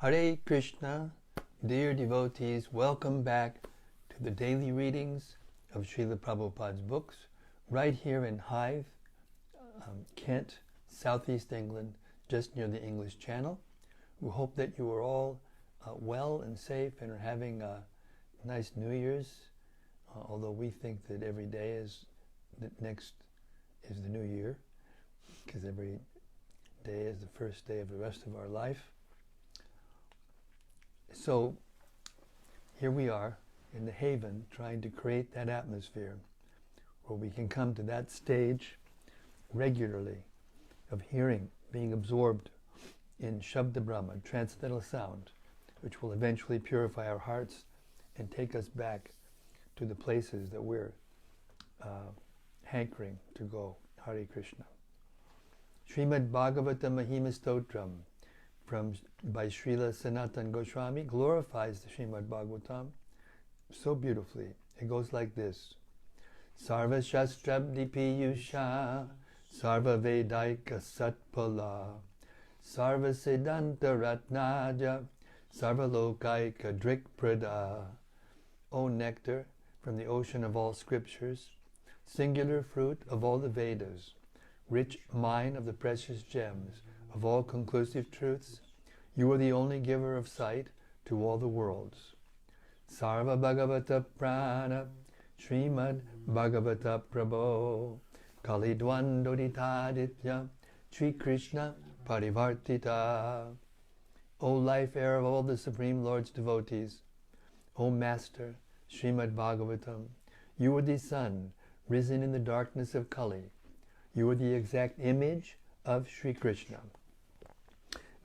Hare Krishna, dear devotees, welcome back to the daily readings of Srila Prabhupada's books, right here in Hythe, Kent, southeast England, just near the English Channel. We hope that you are all well and safe and are having a nice New Year's, although we think that every day is the next is the New Year, because every day is the first day of the rest of our life. So here we are in the haven trying to create that atmosphere where we can come to that stage regularly of hearing, being absorbed in Shabda Brahma, transcendental sound, which will eventually purify our hearts and take us back to the places that we're hankering to go. Hare Krishna. Śrīmad-Bhāgavatam Mahima Stotram by Srila Sanatana Goswami glorifies the Śrīmad-Bhāgavatam so beautifully. It goes like this: Sarva Shastrabdi Piyusha Sarva Vedaika Satpala Sarva Siddhanta Ratnaja Sarva Lokaika Drikprada. O nectar from the ocean of all scriptures, singular fruit of all the Vedas, rich mine of the precious gems of all conclusive truths, you are the only giver of sight to all the worlds. Sarva Bhagavata Prāṇa Śrīmad-Bhāgavata Prabho Kali Dvandoditaditya Sri Kṛṣṇa Parivartita. O life air of all the Supreme Lord's devotees, O Master Śrīmad-Bhāgavatam, you are the sun risen in the darkness of Kali. You are the exact image of Sri Kṛṣṇa.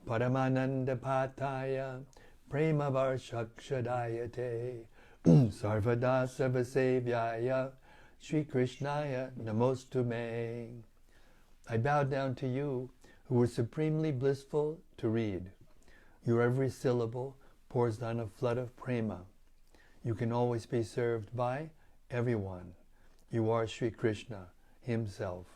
Paramananda Pataya Prema Varshakshadayate Sarvada Sarvasevyaya Sri Krishnaya Namostume. I bow down to you, who are supremely blissful to read. Your every syllable pours down a flood of prema. You can always be served by everyone. You are Sri Kṛṣṇa himself.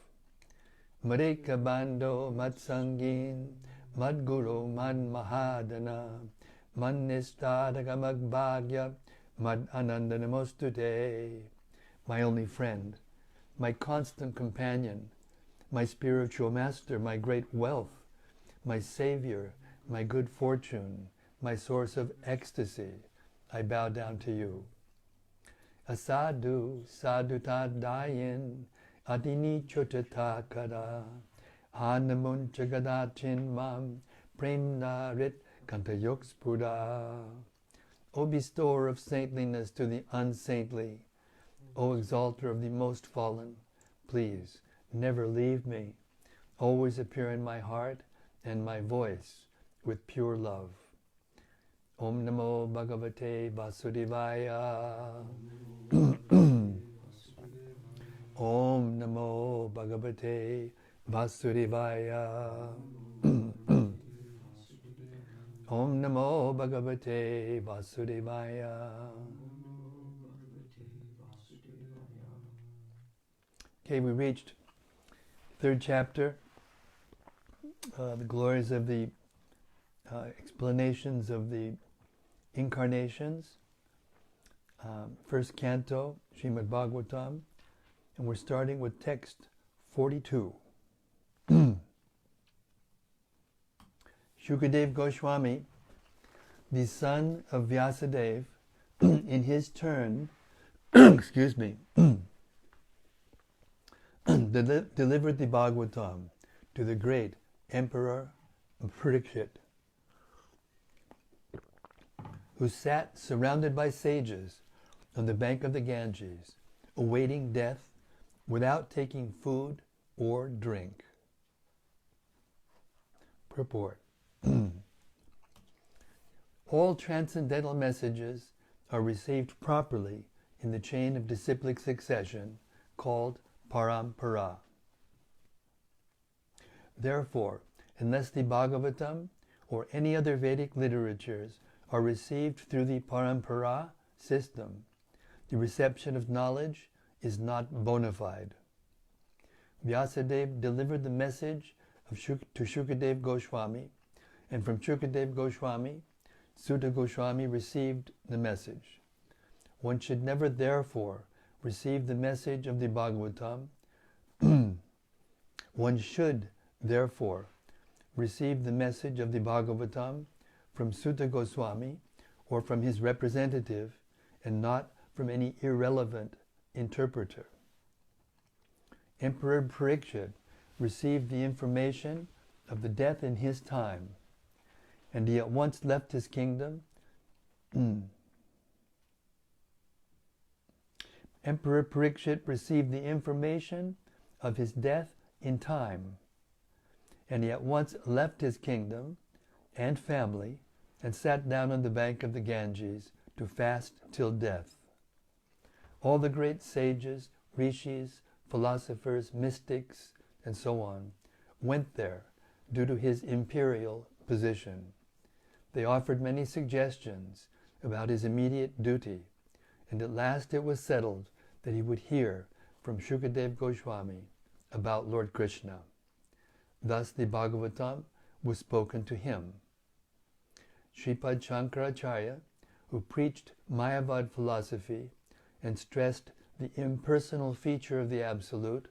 Madeka Bando Matsangin Madguru Mad Mahadana Mad Nistadaka Magbhagya Mad Ananda Namostute. My only friend, my constant companion, my spiritual master, my great wealth, my savior, my good fortune, my source of ecstasy, I bow down to you. Asadu sadutadayin adini chotatakara hanamunchagadachin mam premnarit kantayokspura. O bestower of saintliness to the unsaintly, O exalter of the most fallen, please never leave me. Always appear in my heart and my voice with pure love. Om Namo Bhagavate Vasudevaya. Om Namo Bhagavate Vasudevaya. Om Namo Bhagavate Vasudevaya. Okay, we reached third chapter, the glories of the explanations of the Incarnations, first canto, Śrīmad-Bhāgavatam, and we're starting with text 42. Shukadeva Goswami, the son of Vyasadeva, in his turn, excuse me, delivered the Bhagavatam to the great Emperor Parikshit, who sat surrounded by sages on the bank of the Ganges, awaiting death without taking food or drink. Purport. All transcendental messages are received properly in the chain of disciplic succession called Parampara. Therefore, unless the Bhagavatam or any other Vedic literatures are received through the Parampara system, the reception of knowledge is not bona fide. Vyasadeva delivered the message to Shukadeva Goswami, and from Shukadeva Goswami Sutta Goswami received the message. One should never therefore receive the message of the Bhagavatam. One should therefore receive the message of the Bhagavatam from Sutta Goswami or from his representative, and not from any irrelevant interpreter. Emperor Parikshit received the information of the death in his time, and he at once left his kingdom. Emperor Parikshit received the information of his death in time, and he at once left his kingdom and family and sat down on the bank of the Ganges to fast till death. All the great sages, rishis, philosophers, mystics, and so on went there due to his imperial position. They offered many suggestions about his immediate duty, and at last it was settled that he would hear from Shukadeva Goswami about Lord Kṛṣṇa. Thus the Bhagavatam was spoken to him. Sripad Shankaracharya, who preached Mayavad philosophy and stressed the impersonal feature of the Absolute,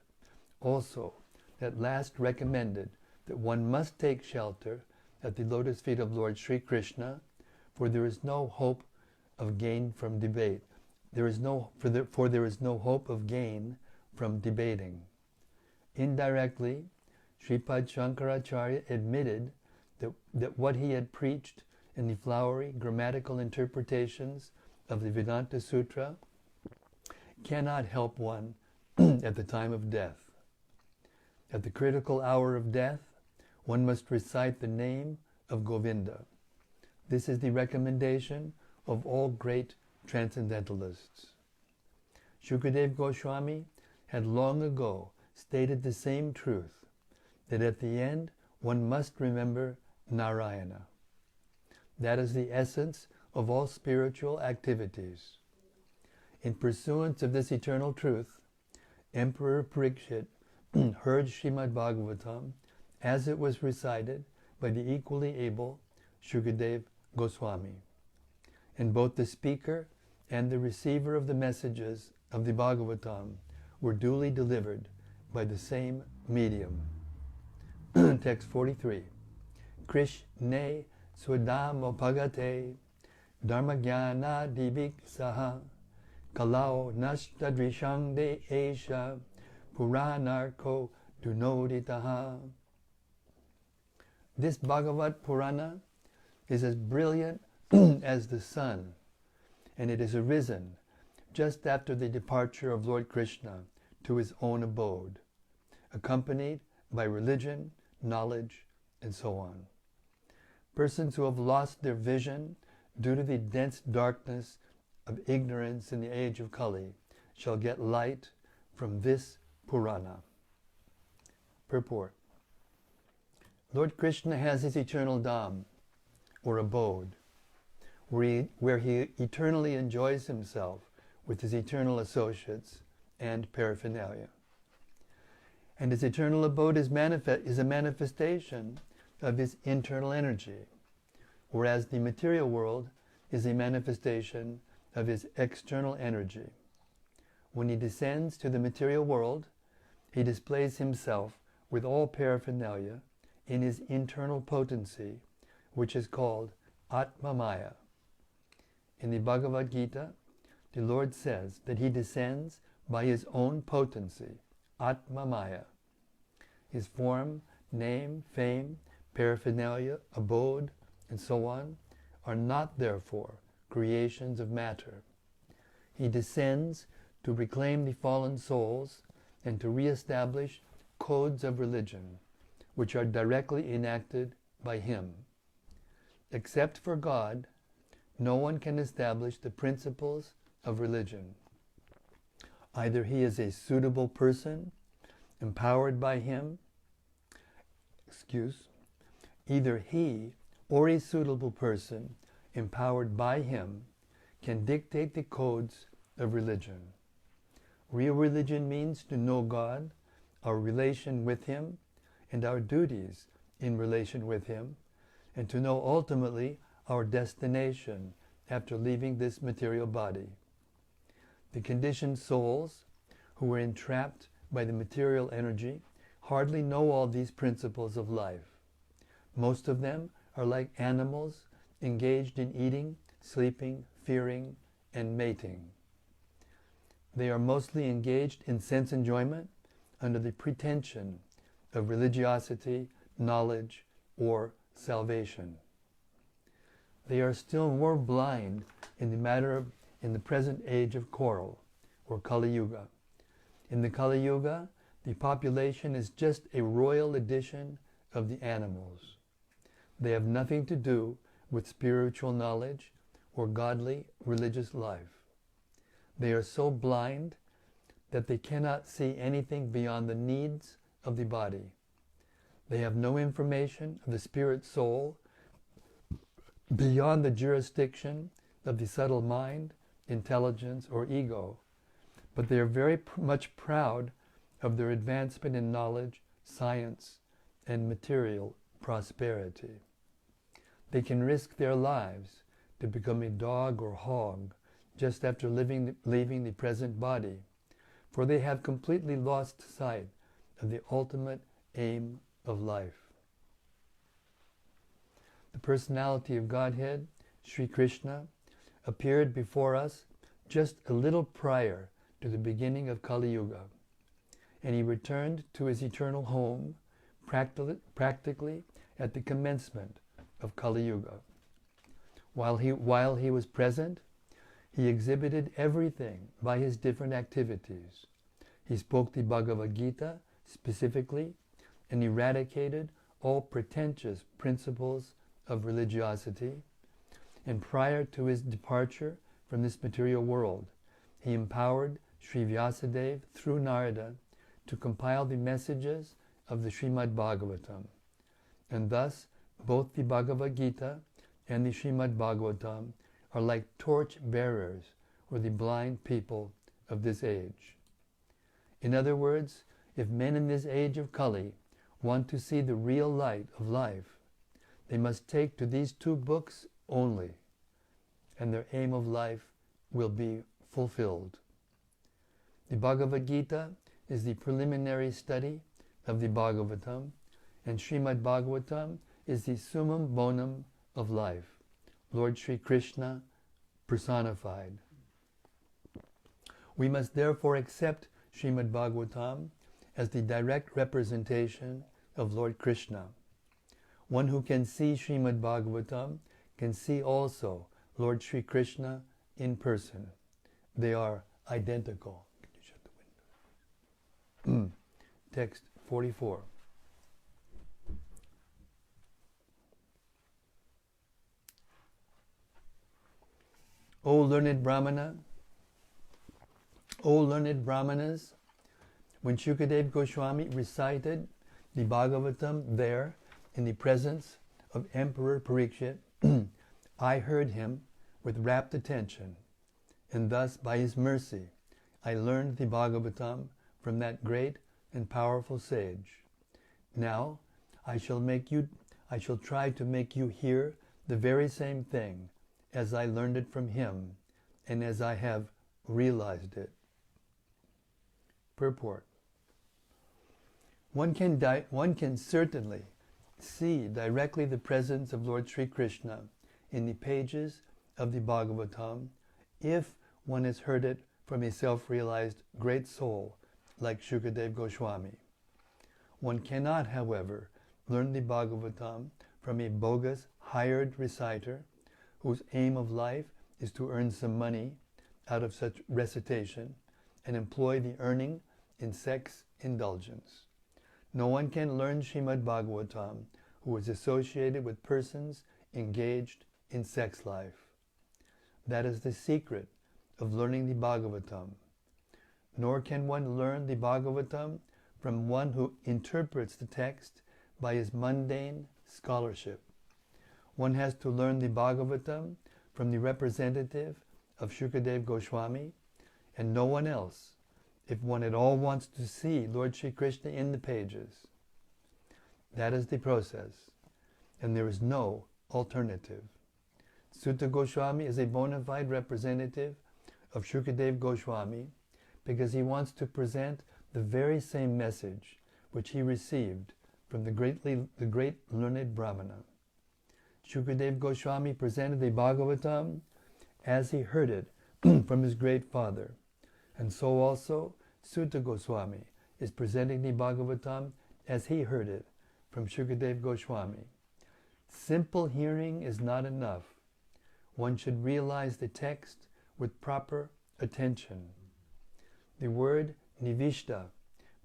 also at last recommended that one must take shelter at the lotus feet of Lord Sri Kṛṣṇa, for there is no hope of gain from debate. There is no hope of gain from debating. Indirectly, Sripad Shankaracharya admitted that what he had preached in the flowery grammatical interpretations of the Vedanta Sutra cannot help one at the time of death. At the critical hour of death, one must recite the name of Govinda. This is the recommendation of all great transcendentalists. Shukadeva Goswami had long ago stated the same truth, that at the end one must remember Narayana. That is the essence of all spiritual activities. In pursuance of this eternal truth, Emperor Parikshit heard Śrīmad-Bhāgavatam as it was recited by the equally able Shukadeva Goswami. And both the speaker and the receiver of the messages of the Bhagavatam were duly delivered by the same medium. Text 43. Kṛṣṇe swadamopagate dharmagyana diviksaha kalao nashtadrishang de esha Purāṇarko dunoditaha. This Bhagavat Purāṇa is as brilliant as the sun, and it has arisen just after the departure of Lord Kṛṣṇa to his own abode, accompanied by religion, knowledge, and so on. Persons who have lost their vision due to the dense darkness of ignorance in the age of Kali shall get light from this Purāṇa. Purport. Lord Kṛṣṇa has his eternal dham, or abode, where he eternally enjoys himself with his eternal associates and paraphernalia. And his eternal abode is a manifestation of his internal energy, whereas the material world is a manifestation of his external energy. When he descends to the material world, he displays himself with all paraphernalia in his internal potency, which is called Atma-maya. In the Bhagavad Gita, the Lord says that he descends by his own potency, Atma-maya. His form, name, fame, paraphernalia, abode, and so on are not therefore creations of matter. He descends to reclaim the fallen souls and to re-establish codes of religion, which are directly enacted by him. Except for God, no one can establish the principles of religion. Either he is a suitable person, empowered by him, either he or a suitable person, empowered by him, can dictate the codes of religion. Real religion means to know God, our relation with him, and our duties in relation with him, and to know ultimately our destination after leaving this material body. The conditioned souls who are entrapped by the material energy hardly know all these principles of life. Most of them are like animals engaged in eating, sleeping, fearing, and mating. They are mostly engaged in sense enjoyment under the pretension of religiosity, knowledge, or salvation. They are still more blind in the present age of coral, or Kali Yuga. In the Kali Yuga, the population is just a royal edition of the animals. They have nothing to do with spiritual knowledge or godly religious life. They are so blind that they cannot see anything beyond the needs of the body. They have no information of the spirit soul beyond the jurisdiction of the subtle mind, intelligence, or ego, but they are very much proud of their advancement in knowledge, science, and material prosperity. They can risk their lives to become a dog or hog just after leaving the present body, for they have completely lost sight of the ultimate aim of life. The personality of Godhead, Sri Kṛṣṇa, appeared before us just a little prior to the beginning of Kali Yuga, and he returned to his eternal home practically at the commencement of Kali Yuga. While he was present, he exhibited everything by his different activities. He spoke the Bhagavad Gita specifically and eradicated all pretentious principles of religiosity. And prior to his departure from this material world, he empowered Sri Vyasadeva through Narada to compile the messages of the Śrīmad-Bhāgavatam. And thus, both the Bhagavad Gita and the Śrīmad-Bhāgavatam are like torch bearers for the blind people of this age. In other words, if men in this age of Kali want to see the real light of life, they must take to these two books only, and their aim of life will be fulfilled. The Bhagavad Gita is the preliminary study of the Bhagavatam, and Śrīmad-Bhāgavatam is the summum bonum of life, Lord Sri Kṛṣṇa personified. We must therefore accept Śrīmad-Bhāgavatam as the direct representation of Lord Kṛṣṇa. One who can see Śrīmad-Bhāgavatam can see also Lord Sri Kṛṣṇa in person. They are identical. Can you shut the window? Text 44. O learned Brahmanas, when Shukadeva Goswami recited the Bhagavatam there in the presence of Emperor Parikshit, I heard him with rapt attention, and thus by his mercy I learned the Bhagavatam from that great and powerful sage. Now I shall try to make you hear the very same thing as I learned it from him and as I have realized it. Purport. One can certainly see directly the presence of Lord Sri Kṛṣṇa in the pages of the Bhagavatam if one has heard it from a self-realized great soul like Shukadeva Goswami. One cannot, however, learn the Bhagavatam from a bogus, hired reciter whose aim of life is to earn some money out of such recitation and employ the earning in sex indulgence. No one can learn Śrīmad-Bhāgavatam who is associated with persons engaged in sex life. That is the secret of learning the Bhagavatam. Nor can one learn the Bhagavatam from one who interprets the text by his mundane scholarship. One has to learn the Bhagavatam from the representative of Shukadeva Goswami and no one else, if one at all wants to see Lord Sri Kṛṣṇa in the pages. That is the process, and there is no alternative. Sutta Goswami is a bona fide representative of Shukadeva Goswami because he wants to present the very same message which he received from the great learned Brahmana. Shukadeva Goswami presented the Bhagavatam as he heard it from his great father, and so also Sutta Goswami is presenting the Bhagavatam as he heard it from Shukadeva Goswami. Simple hearing is not enough. One should realize the text with proper attention. The word nivishta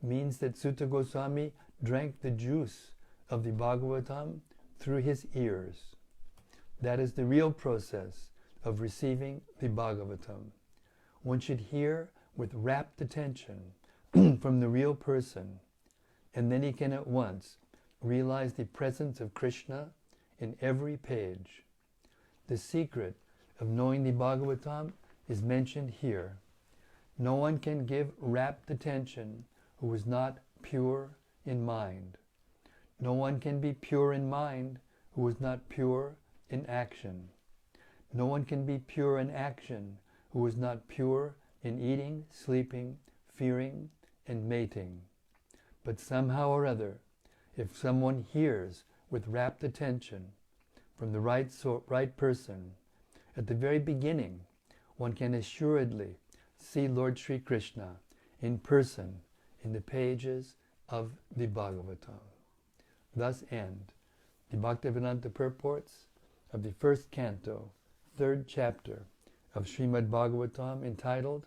means that Sutta Goswami drank the juice of the Bhagavatam through his ears. That is the real process of receiving the Bhagavatam. One should hear with rapt attention from the real person, and then he can at once realize the presence of Kṛṣṇa in every page. The secret of knowing the Bhagavatam is mentioned here. No one can give rapt attention who is not pure in mind. No one can be pure in mind who is not pure in action. No one can be pure in action who is not pure in eating, sleeping, fearing, and mating. But somehow or other, if someone hears with rapt attention from the right person, at the very beginning, one can assuredly see Lord Sri Krishna in person in the pages of the Bhagavatam. Thus end the Bhaktivedanta purports of the first canto, third chapter of Śrīmad-Bhāgavatam, entitled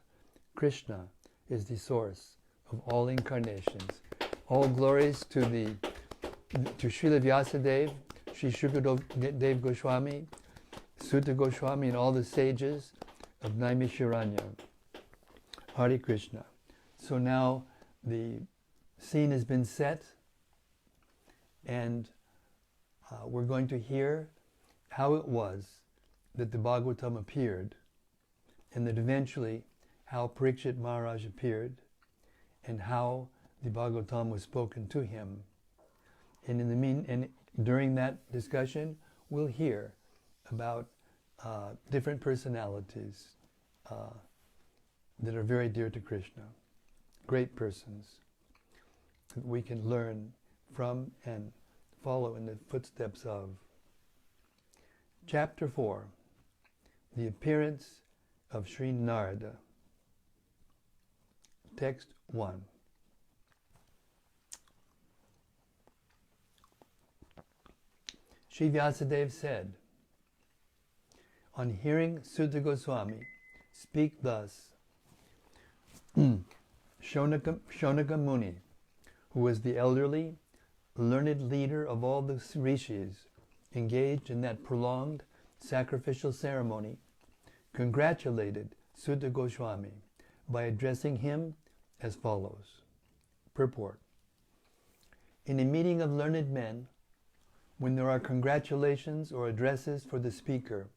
Kṛṣṇa is the source of all incarnations. All glories to Srila Vyasadeva, Sri Shukadeva Goswami, Sutta Goswami, and all the sages of Naimisharanya. Hare Krishna. So now the scene has been set, and we're going to hear how it was that the Bhagavatam appeared, and that eventually how Parikshit Maharaj appeared, and how the Bhagavatam was spoken to him. And during that discussion, we'll hear about different personalities that are very dear to Krishna, great persons that we can learn from and follow in the footsteps of. Chapter 4, the appearance of Sri Narada. Text 1. Sri Vyasadeva said, on hearing Sutta Goswami speak thus, Shonaka Muni, who was the elderly, learned leader of all the rishis engaged in that prolonged sacrificial ceremony, congratulated Sutta Goswami by addressing him as follows. Purport. In a meeting of learned men, when there are congratulations or addresses for the speaker,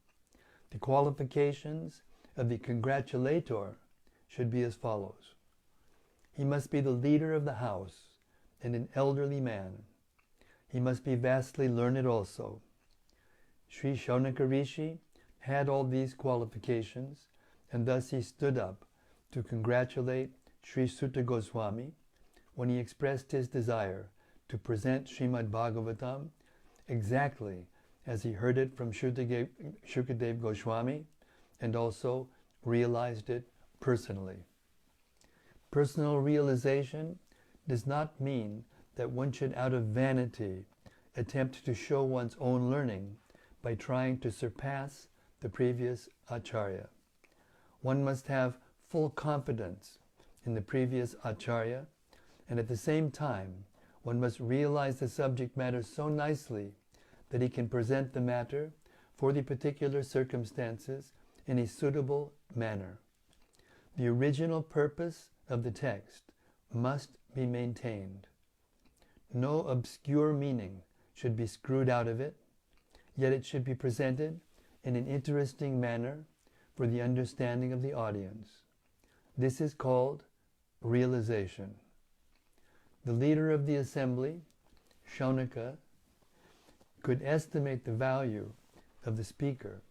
the qualifications of the congratulator should be as follows. He must be the leader of the house and an elderly man. He must be vastly learned also. Sri Shonaka Rishi had all these qualifications, and thus he stood up to congratulate Sri Sutta Goswami when he expressed his desire to present Śrīmad-Bhāgavatam exactly as he heard it from Shukadeva Goswami, and also realized it personally. Personal realization does not mean that one should, out of vanity, attempt to show one's own learning by trying to surpass the previous acharya. One must have full confidence in the previous acharya, and at the same time, one must realize the subject matter so nicely that he can present the matter for the particular circumstances in a suitable manner. The original purpose of the text must be maintained. No obscure meaning should be screwed out of it, yet it should be presented in an interesting manner for the understanding of the audience. This is called realization. The leader of the assembly, Shonaka, could estimate the value of the speaker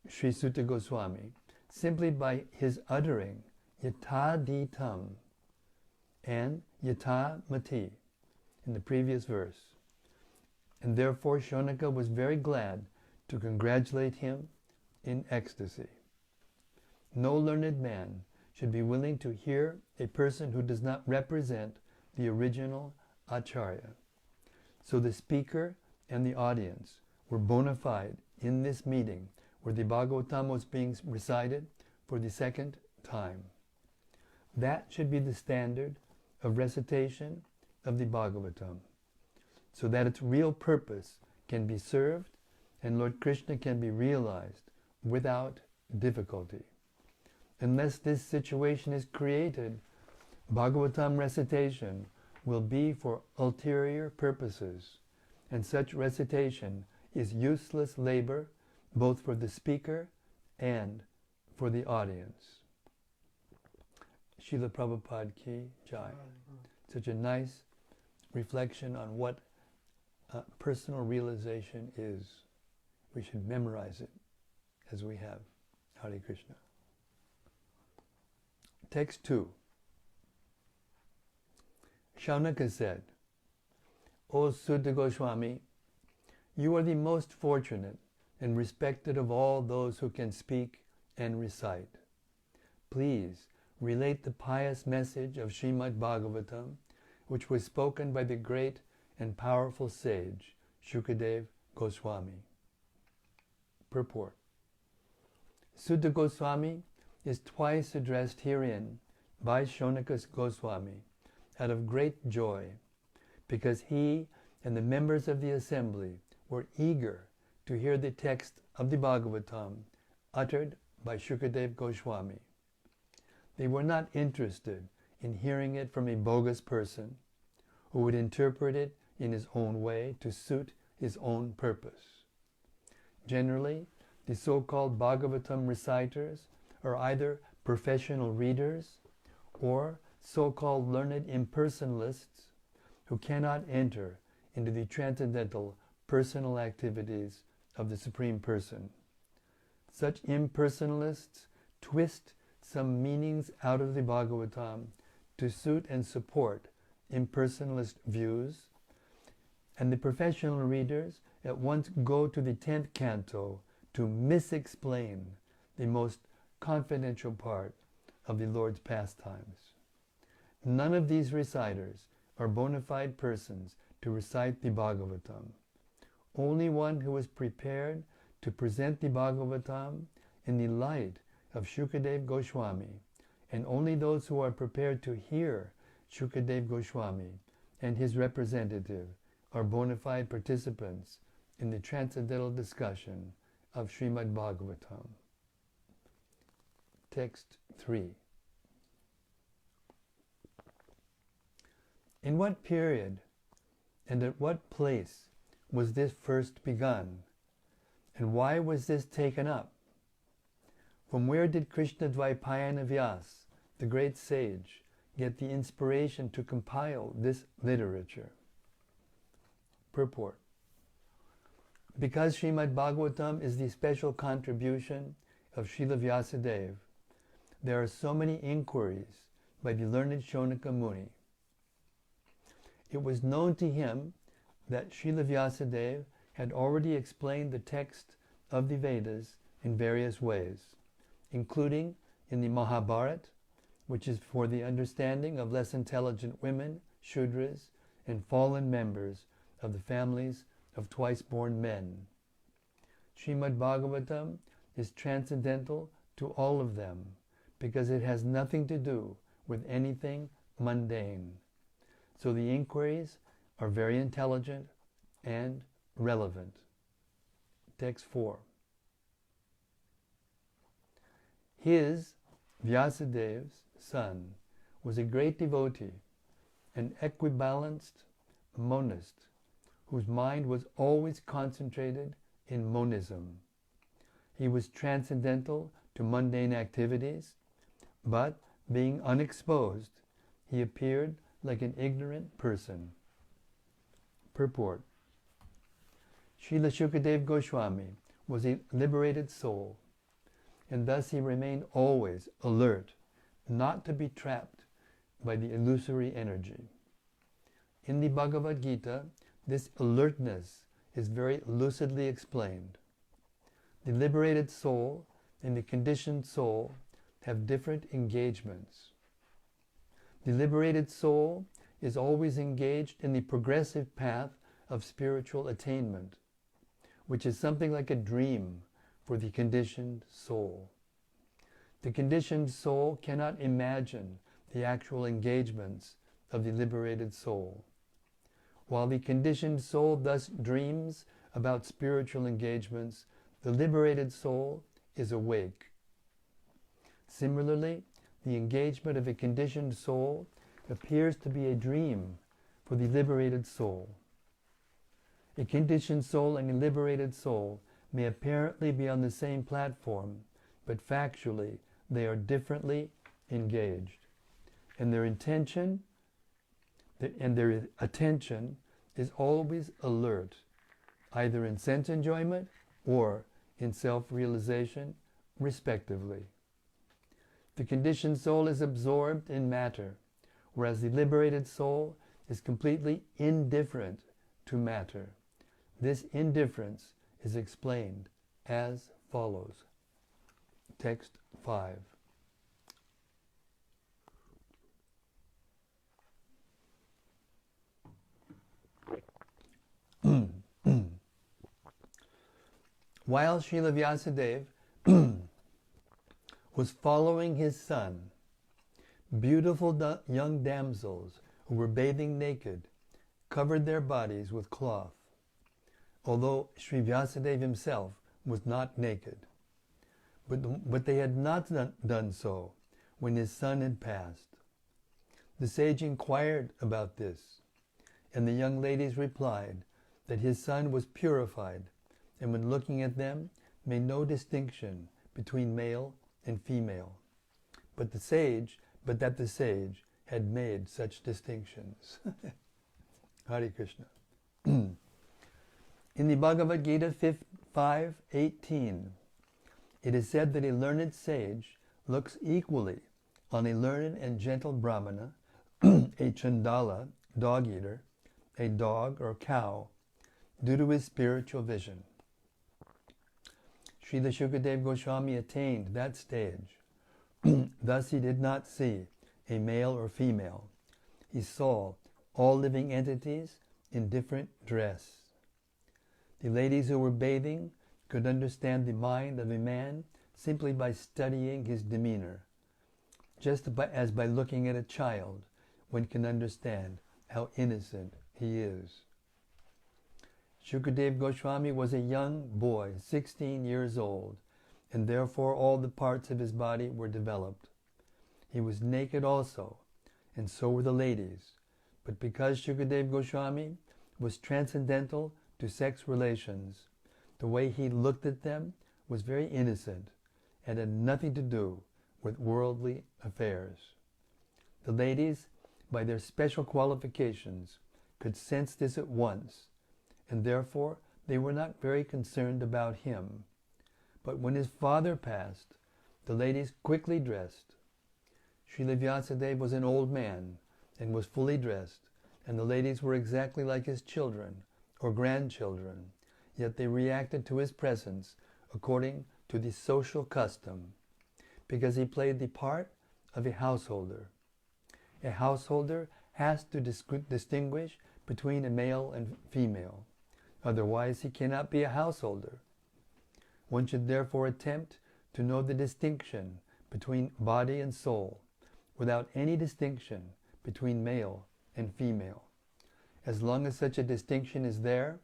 Sri Sutta Goswami simply by his uttering yataditam and yata mati in the previous verse. And therefore Shonaka was very glad to congratulate him in ecstasy. No learned man should be willing to hear a person who does not represent the original Acharya. So the speaker and the audience were bona fide in this meeting where the Bhagavatam was being recited for the second time. That should be the standard of recitation of the Bhagavatam, so that its real purpose can be served and Lord Krishna can be realized without difficulty. Unless this situation is created, Bhagavatam recitation will be for ulterior purposes, and such recitation is useless labor both for the speaker and for the audience. Srila Prabhupada ki jai. Such a nice reflection on what personal realization is. We should memorize it as we have. Hare Krishna. Text 2. Shaunaka said, O Sutta Goswami, you are the most fortunate and respected of all those who can speak and recite. Please relate the pious message of Śrīmad-Bhāgavatam, which was spoken by the great and powerful sage, Shukadeva Goswami. Purport. Sutta Goswami is twice addressed herein by Shaunaka Goswami out of great joy, because he and the members of the assembly were eager to hear the text of the Bhagavatam uttered by Shukadeva Goswami. They were not interested in hearing it from a bogus person who would interpret it in his own way to suit his own purpose. Generally, the so-called Bhagavatam reciters are either professional readers or so-called learned impersonalists who cannot enter into the transcendental personal activities of the Supreme Person. Such impersonalists twist some meanings out of the Bhagavatam to suit and support impersonalist views, and the professional readers at once go to the 10th canto to misexplain the most confidential part of the Lord's pastimes. None of these reciters are bona fide persons to recite the Bhagavatam. Only one who is prepared to present the Bhagavatam in the light of Shukadeva Goswami, and only those who are prepared to hear Shukadeva Goswami and his representative are bona fide participants in the transcendental discussion of Śrīmad-Bhāgavatam. Text 3. In what period and at what place was this first begun, and why was this taken up? From where did Krishna Dvaipayana Vyas, the great sage, get the inspiration to compile this literature? Purport. Because Śrīmad-Bhāgavatam is the special contribution of Srila Vyasadeva, there are so many inquiries by the learned Shaunaka Muni. It was known to him that Srila Vyasadeva had already explained the text of the Vedas in various ways, including in the Mahabharata, which is for the understanding of less intelligent women, Shudras, and fallen members of the families of twice-born men. Śrīmad-Bhāgavatam is transcendental to all of them because it has nothing to do with anything mundane. So the inquiries are very intelligent and relevant. Text 4. His, Vyasadeva's, son was a great devotee, an equibalanced monist, whose mind was always concentrated in monism. He was transcendental to mundane activities, but being unexposed, he appeared like an ignorant person. Purport. Srila Shukadeva Goswami was a liberated soul and thus he remained always alert, not to be trapped by the illusory energy. In the Bhagavad Gita, this alertness is very lucidly explained. The liberated soul and the conditioned soul have different engagements. The liberated soul is always engaged in the progressive path of spiritual attainment, which is something like a dream for the conditioned soul. The conditioned soul cannot imagine the actual engagements of the liberated soul. While the conditioned soul thus dreams about spiritual engagements, the liberated soul is awake. Similarly, the engagement of a conditioned soul appears to be a dream for the liberated soul. A conditioned soul and a liberated soul may apparently be on the same platform, but factually they are differently engaged, and their attention is always alert, either in sense enjoyment or in self-realization, respectively. The conditioned soul is absorbed in matter, whereas the liberated soul is completely indifferent to matter. This indifference is explained as follows. Text 5. While Srila Vyasadeva was following his son, beautiful young damsels who were bathing naked covered their bodies with cloth, although Sri Vyasadeva himself was not naked. But they had not done so when his son had passed. The sage inquired about this, and the young ladies replied that his son was purified, and when looking at them, made no distinction between male and female, but that the sage had made such distinctions. Hare Krishna. In the Bhagavad Gita 5:18, it is said that a learned sage looks equally on a learned and gentle Brahmana, a Chandala, dog-eater, a dog or cow, due to his spiritual vision. Srila Shukadeva Goswami attained that stage. Thus he did not see a male or female. He saw all living entities in different dress. The ladies who were bathing could understand the mind of a man simply by studying his demeanor, just as by looking at a child one can understand how innocent he is. Shukadeva Goswami was a young boy, 16 years old, and therefore all the parts of his body were developed. He was naked also, and so were the ladies, but because Shukadeva Goswami was transcendental to sex relations, the way he looked at them was very innocent and had nothing to do with worldly affairs. The ladies, by their special qualifications, could sense this at once, and therefore they were not very concerned about him. But when his father passed, the ladies quickly dressed. Srila Vyasadeva was an old man and was fully dressed, and the ladies were exactly like his children or grandchildren, yet they reacted to his presence according to the social custom, because he played the part of a householder. A householder has to distinguish between a male and female. Otherwise, he cannot be a householder. One should therefore attempt to know the distinction between body and soul, without any distinction between male and female. As long as such a distinction is there,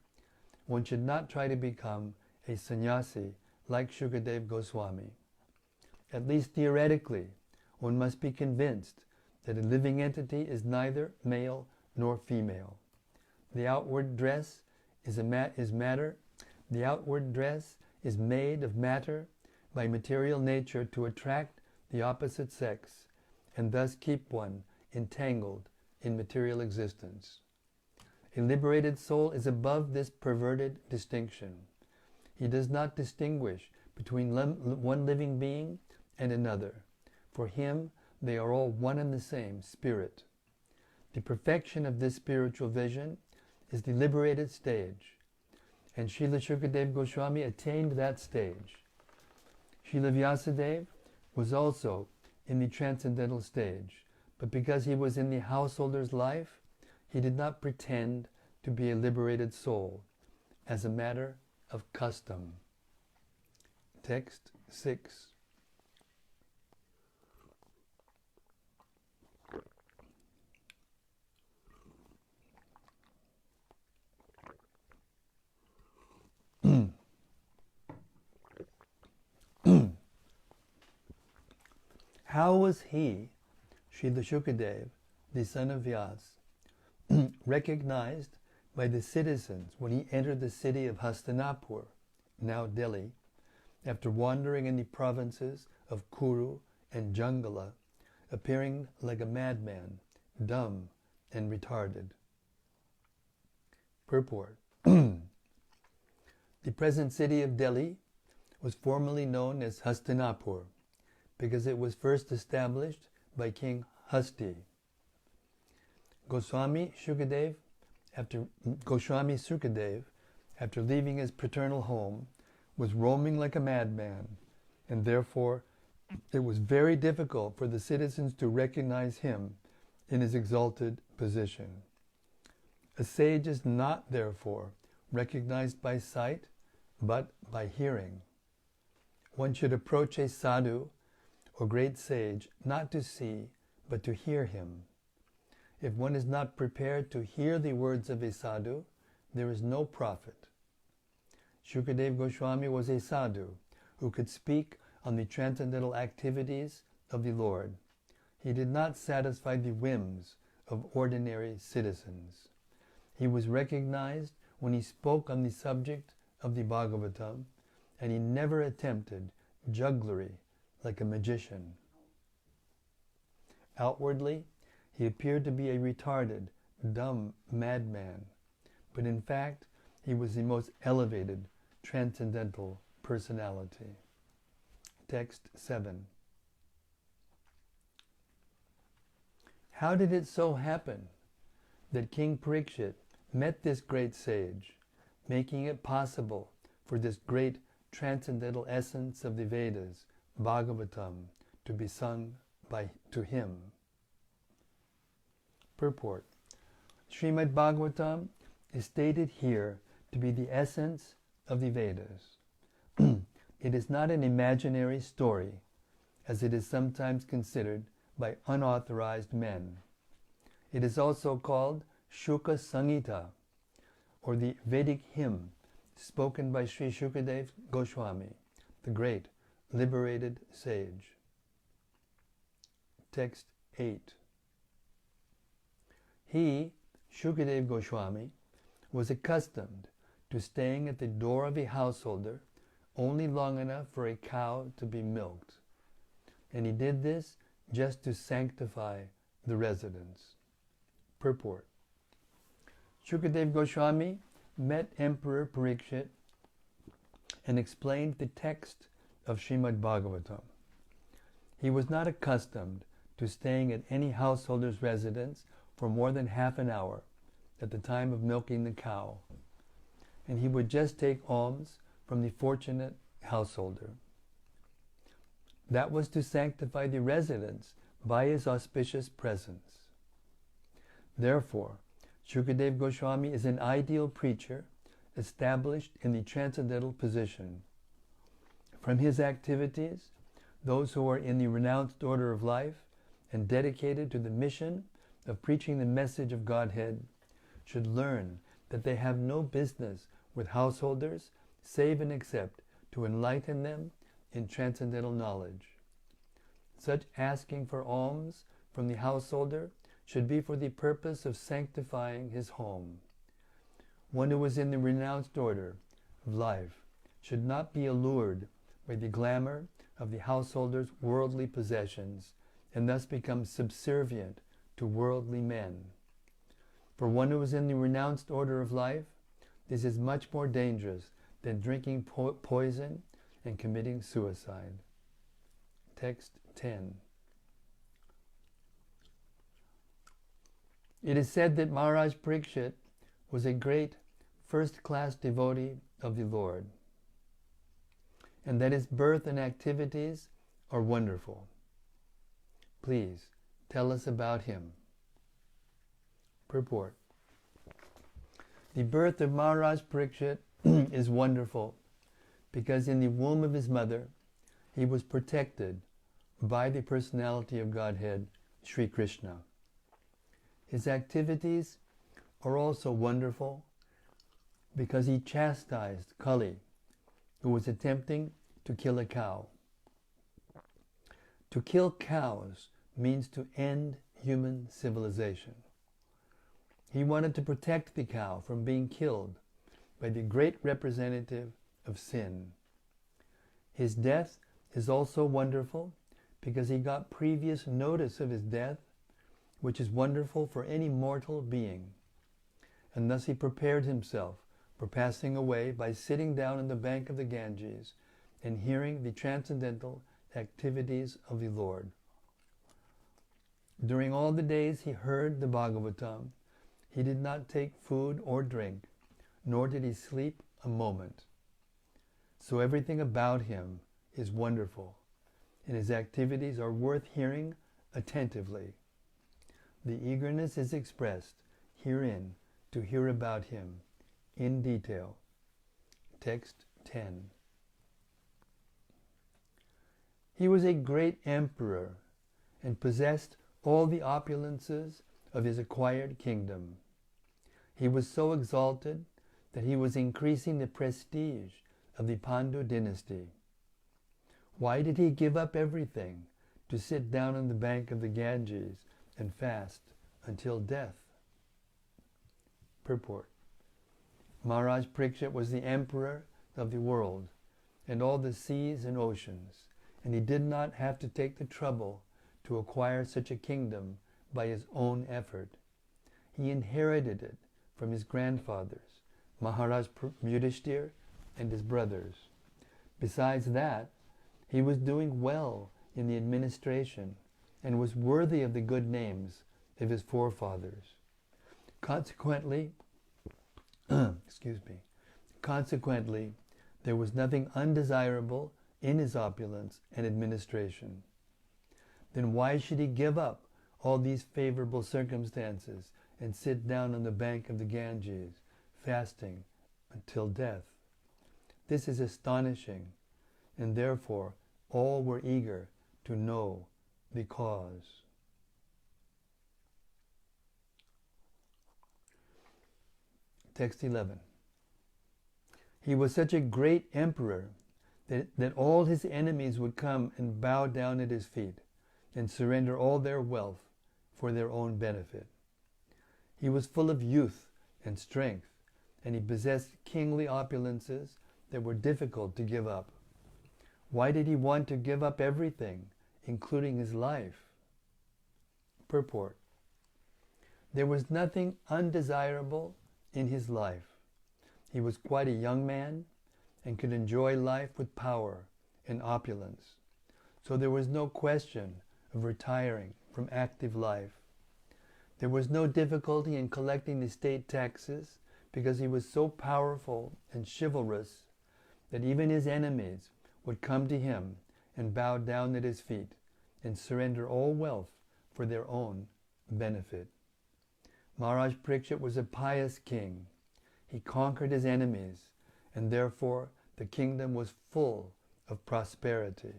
one should not try to become a sannyasi like Shukadeva Goswami. At least theoretically, one must be convinced that a living entity is neither male nor female. The outward dress is matter. The outward dress is made of matter by material nature to attract the opposite sex, and thus keep one entangled in material existence. A liberated soul is above this perverted distinction. He does not distinguish between one living being and another. For him, they are all one and the same spirit. The perfection of this spiritual vision is the liberated stage, and Srila Shukadeva Goswami attained that stage. Srila Vyasadeva was also in the transcendental stage, but because he was in the householder's life, he did not pretend to be a liberated soul as a matter of custom. Text 6. How was he, Srila Shukadeva, the son of Vyas, recognized by the citizens when he entered the city of Hastinapur, now Delhi, after wandering in the provinces of Kuru and Jangala, appearing like a madman, dumb and retarded? Purport. The present city of Delhi was formerly known as Hastinapur, because it was first established by King Hasti. Goswami Sukadeva, after leaving his paternal home, was roaming like a madman, and therefore it was very difficult for the citizens to recognize him in his exalted position. A sage is not, therefore, recognized by sight, but by hearing. One should approach a sadhu or great sage not to see, but to hear him. If one is not prepared to hear the words of a sadhu, there is no profit. Shukadeva Goswami was a sadhu who could speak on the transcendental activities of the Lord. He did not satisfy the whims of ordinary citizens. He was recognized when he spoke on the subject of the Bhagavatam, and he never attempted jugglery like a magician. Outwardly, he appeared to be a retarded, dumb madman, but in fact, he was the most elevated, transcendental personality. Text 7. How did it so happen that King Parikshit met this great sage, making it possible for this great transcendental essence of the Vedas, Bhagavatam, to be sung to him? Purport. Śrīmad-Bhāgavatam is stated here to be the essence of the Vedas. It is not an imaginary story, as it is sometimes considered by unauthorized men. It is also called Shuka Sangita, or the Vedic hymn spoken by Sri Shukadeva Goswami, the great liberated sage. Text 8. He, Shukadeva Goswami, was accustomed to staying at the door of a householder only long enough for a cow to be milked, and he did this just to sanctify the residence. Purport. Shukadeva Goswami met Emperor Parikshit and explained the text of Śrīmad-Bhāgavatam. He was not accustomed to staying at any householder's residence for more than half an hour at the time of milking the cow, and he would just take alms from the fortunate householder. That was to sanctify the residence by his auspicious presence. Therefore, Shukadeva Goswami is an ideal preacher established in the transcendental position. From his activities, those who are in the renounced order of life and dedicated to the mission of preaching the message of Godhead should learn that they have no business with householders save and except to enlighten them in transcendental knowledge. Such asking for alms from the householder should be for the purpose of sanctifying his home. One who is in the renounced order of life should not be allured by the glamour of the householder's worldly possessions and thus become subservient to worldly men. For one who is in the renounced order of life, this is much more dangerous than drinking poison and committing suicide. Text 10. It is said that Maharaj Parikshit was a great first-class devotee of the Lord, and that his birth and activities are wonderful. Please tell us about him. Purport. The birth of Maharaj Parikshit is wonderful because in the womb of his mother he was protected by the personality of Godhead, Sri Kṛṣṇa. His activities are also wonderful because he chastised Kali, who was attempting to kill a cow. To kill cows means to end human civilization. He wanted to protect the cow from being killed by the great representative of sin. His death is also wonderful because he got previous notice of his death, which is wonderful for any mortal being. And thus he prepared himself for passing away by sitting down on the bank of the Ganges and hearing the transcendental activities of the Lord. During all the days he heard the Bhagavatam, he did not take food or drink, nor did he sleep a moment. So everything about him is wonderful, and his activities are worth hearing attentively. The eagerness is expressed herein to hear about him in detail. Text 10. He was a great emperor and possessed all the opulences of his acquired kingdom. He was so exalted that he was increasing the prestige of the Pandu dynasty. Why did he give up everything to sit down on the bank of the Ganges and fast until death? Purport. Maharaj Parikshit was the emperor of the world and all the seas and oceans, and he did not have to take the trouble to acquire such a kingdom by his own effort. He inherited it from his grandfathers, Maharaj Yudhishthir and his brothers. Besides that, he was doing well in the administration and was worthy of the good names of his forefathers. Consequently, there was nothing undesirable in his opulence and administration. Then why should he give up all these favorable circumstances and sit down on the bank of the Ganges, fasting until death? This is astonishing, and therefore all were eager to know the cause. Text 11. He was such a great emperor that all his enemies would come and bow down at his feet and surrender all their wealth for their own benefit. He was full of youth and strength, and he possessed kingly opulences that were difficult to give up. Why did he want to give up everything, including his life? Purport. There was nothing undesirable in his life. He was quite a young man and could enjoy life with power and opulence. So there was no question of retiring from active life. There was no difficulty in collecting the state taxes because he was so powerful and chivalrous that even his enemies would come to him and bow down at his feet and surrender all wealth for their own benefit. Maharaj Parikshit was a pious king. He conquered his enemies, and therefore the kingdom was full of prosperity.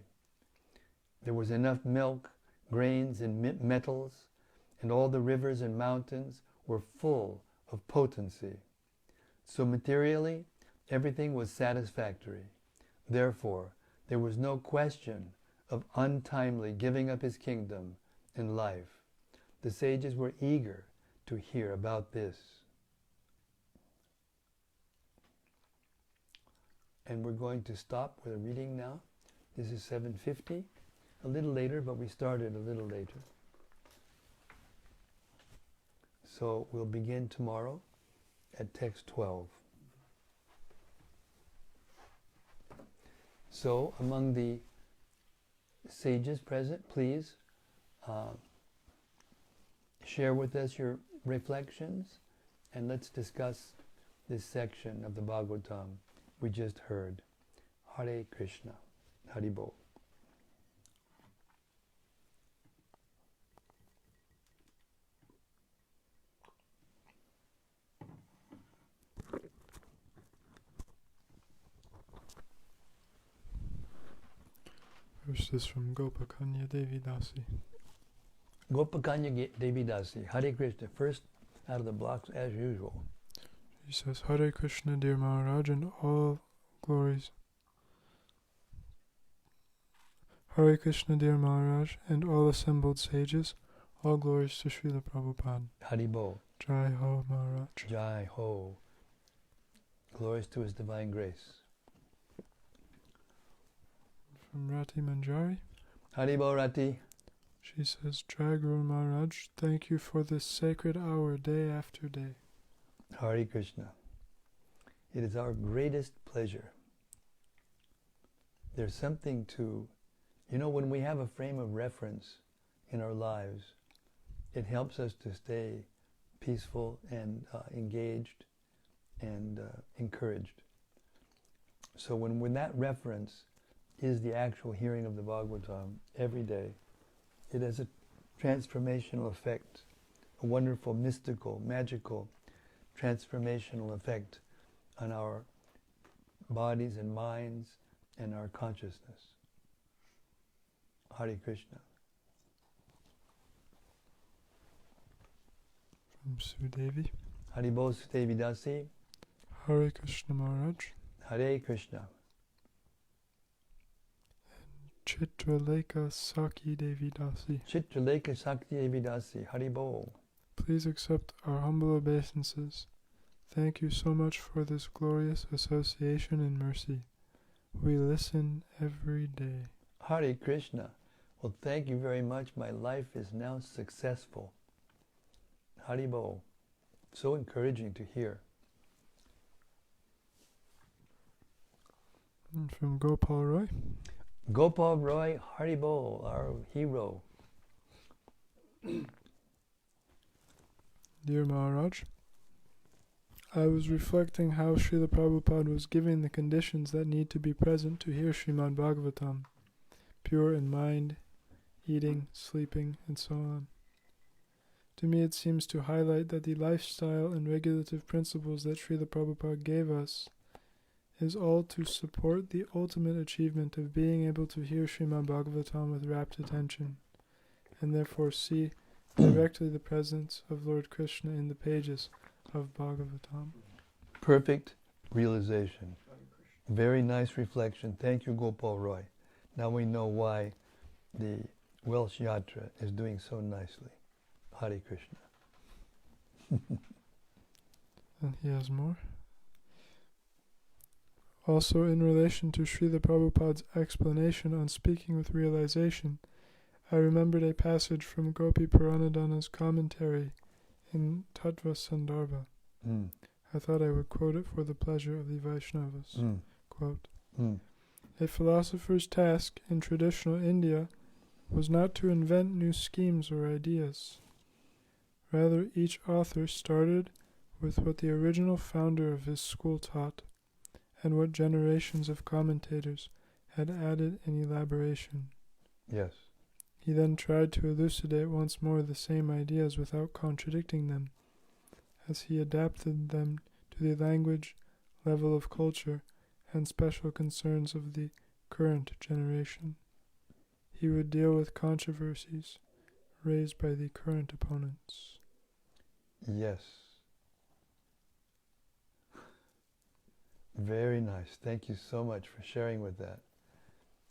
There was enough milk, grains, and metals, and all the rivers and mountains were full of potency. So materially, everything was satisfactory. Therefore, there was no question of untimely giving up his kingdom and life. The sages were eager to hear about this. And we're going to stop with a reading now. This is 7:50, a little later, but we started a little later. So we'll begin tomorrow at text 12. So, among the sages present, please share with us your reflections, and let's discuss this section of the Bhagavatam we just heard. Hare Krishna. Hari Bol. First is from Gopakanya Devi Dasi. Gopakanya Devi Dasi. Hare Krishna. First out of the blocks as usual. She says, Hare Krishna, dear Maharaj, and all glories. Hare Krishna, dear Maharaj, and all assembled sages, all glories to Srila Prabhupada. Haribo. Jai Ho, Maharaj. Jai Ho. Glories to His Divine Grace. From Rati Manjari. Haribo Rati. She says, Jai Guru Maharaj, thank you for this sacred hour day after day. Hare Krishna. It is our greatest pleasure. There's something to, when we have a frame of reference in our lives, it helps us to stay peaceful and engaged and encouraged. So when that reference is the actual hearing of the Bhagavatam every day, it has a transformational effect, a wonderful, mystical, magical, transformational effect on our bodies and minds and our consciousness. Hare Krishna. From Sudevi. Haribol Sudevi Dasi. Hare Krishna Maharaj. Hare Krishna. Chitraleka Saki Devi Dasi. Chitraleka Sakti Devi Dasi. Haribol. Please accept our humble obeisances. Thank you so much for this glorious association and mercy. We listen every day. Hare Krishna. Well, thank you very much. My life is now successful. Haribol. So encouraging to hear. And from Gopal Roy. Gopal Roy, Haribol, our hero. Dear Maharaj, I was reflecting how Srila Prabhupada was giving the conditions that need to be present to hear Śrīmad-Bhāgavatam, pure in mind, eating, sleeping, and so on. To me it seems to highlight that the lifestyle and regulative principles that Srila Prabhupada gave us is all to support the ultimate achievement of being able to hear Śrīmad-Bhāgavatam with rapt attention, and therefore see directly the presence of Lord Kṛṣṇa in the pages of Bhāgavatam. Perfect realization. Very nice reflection. Thank you, Gopal Roy. Now we know why the Welsh Yatra is doing so nicely. Hare Krishna. And he has more. Also, in relation to Srila Prabhupada's explanation on speaking with realization, I remembered a passage from Gopi Purāṇadana's commentary in Tattva Sandarbha. I thought I would quote it for the pleasure of the Vaishnavas. Quote, a philosopher's task in traditional India was not to invent new schemes or ideas. Rather, each author started with what the original founder of his school taught, and what generations of commentators had added in elaboration. Yes. He then tried to elucidate once more the same ideas without contradicting them, as he adapted them to the language, level of culture, and special concerns of the current generation. He would deal with controversies raised by the current opponents. Yes. Very nice. Thank you so much for sharing with that.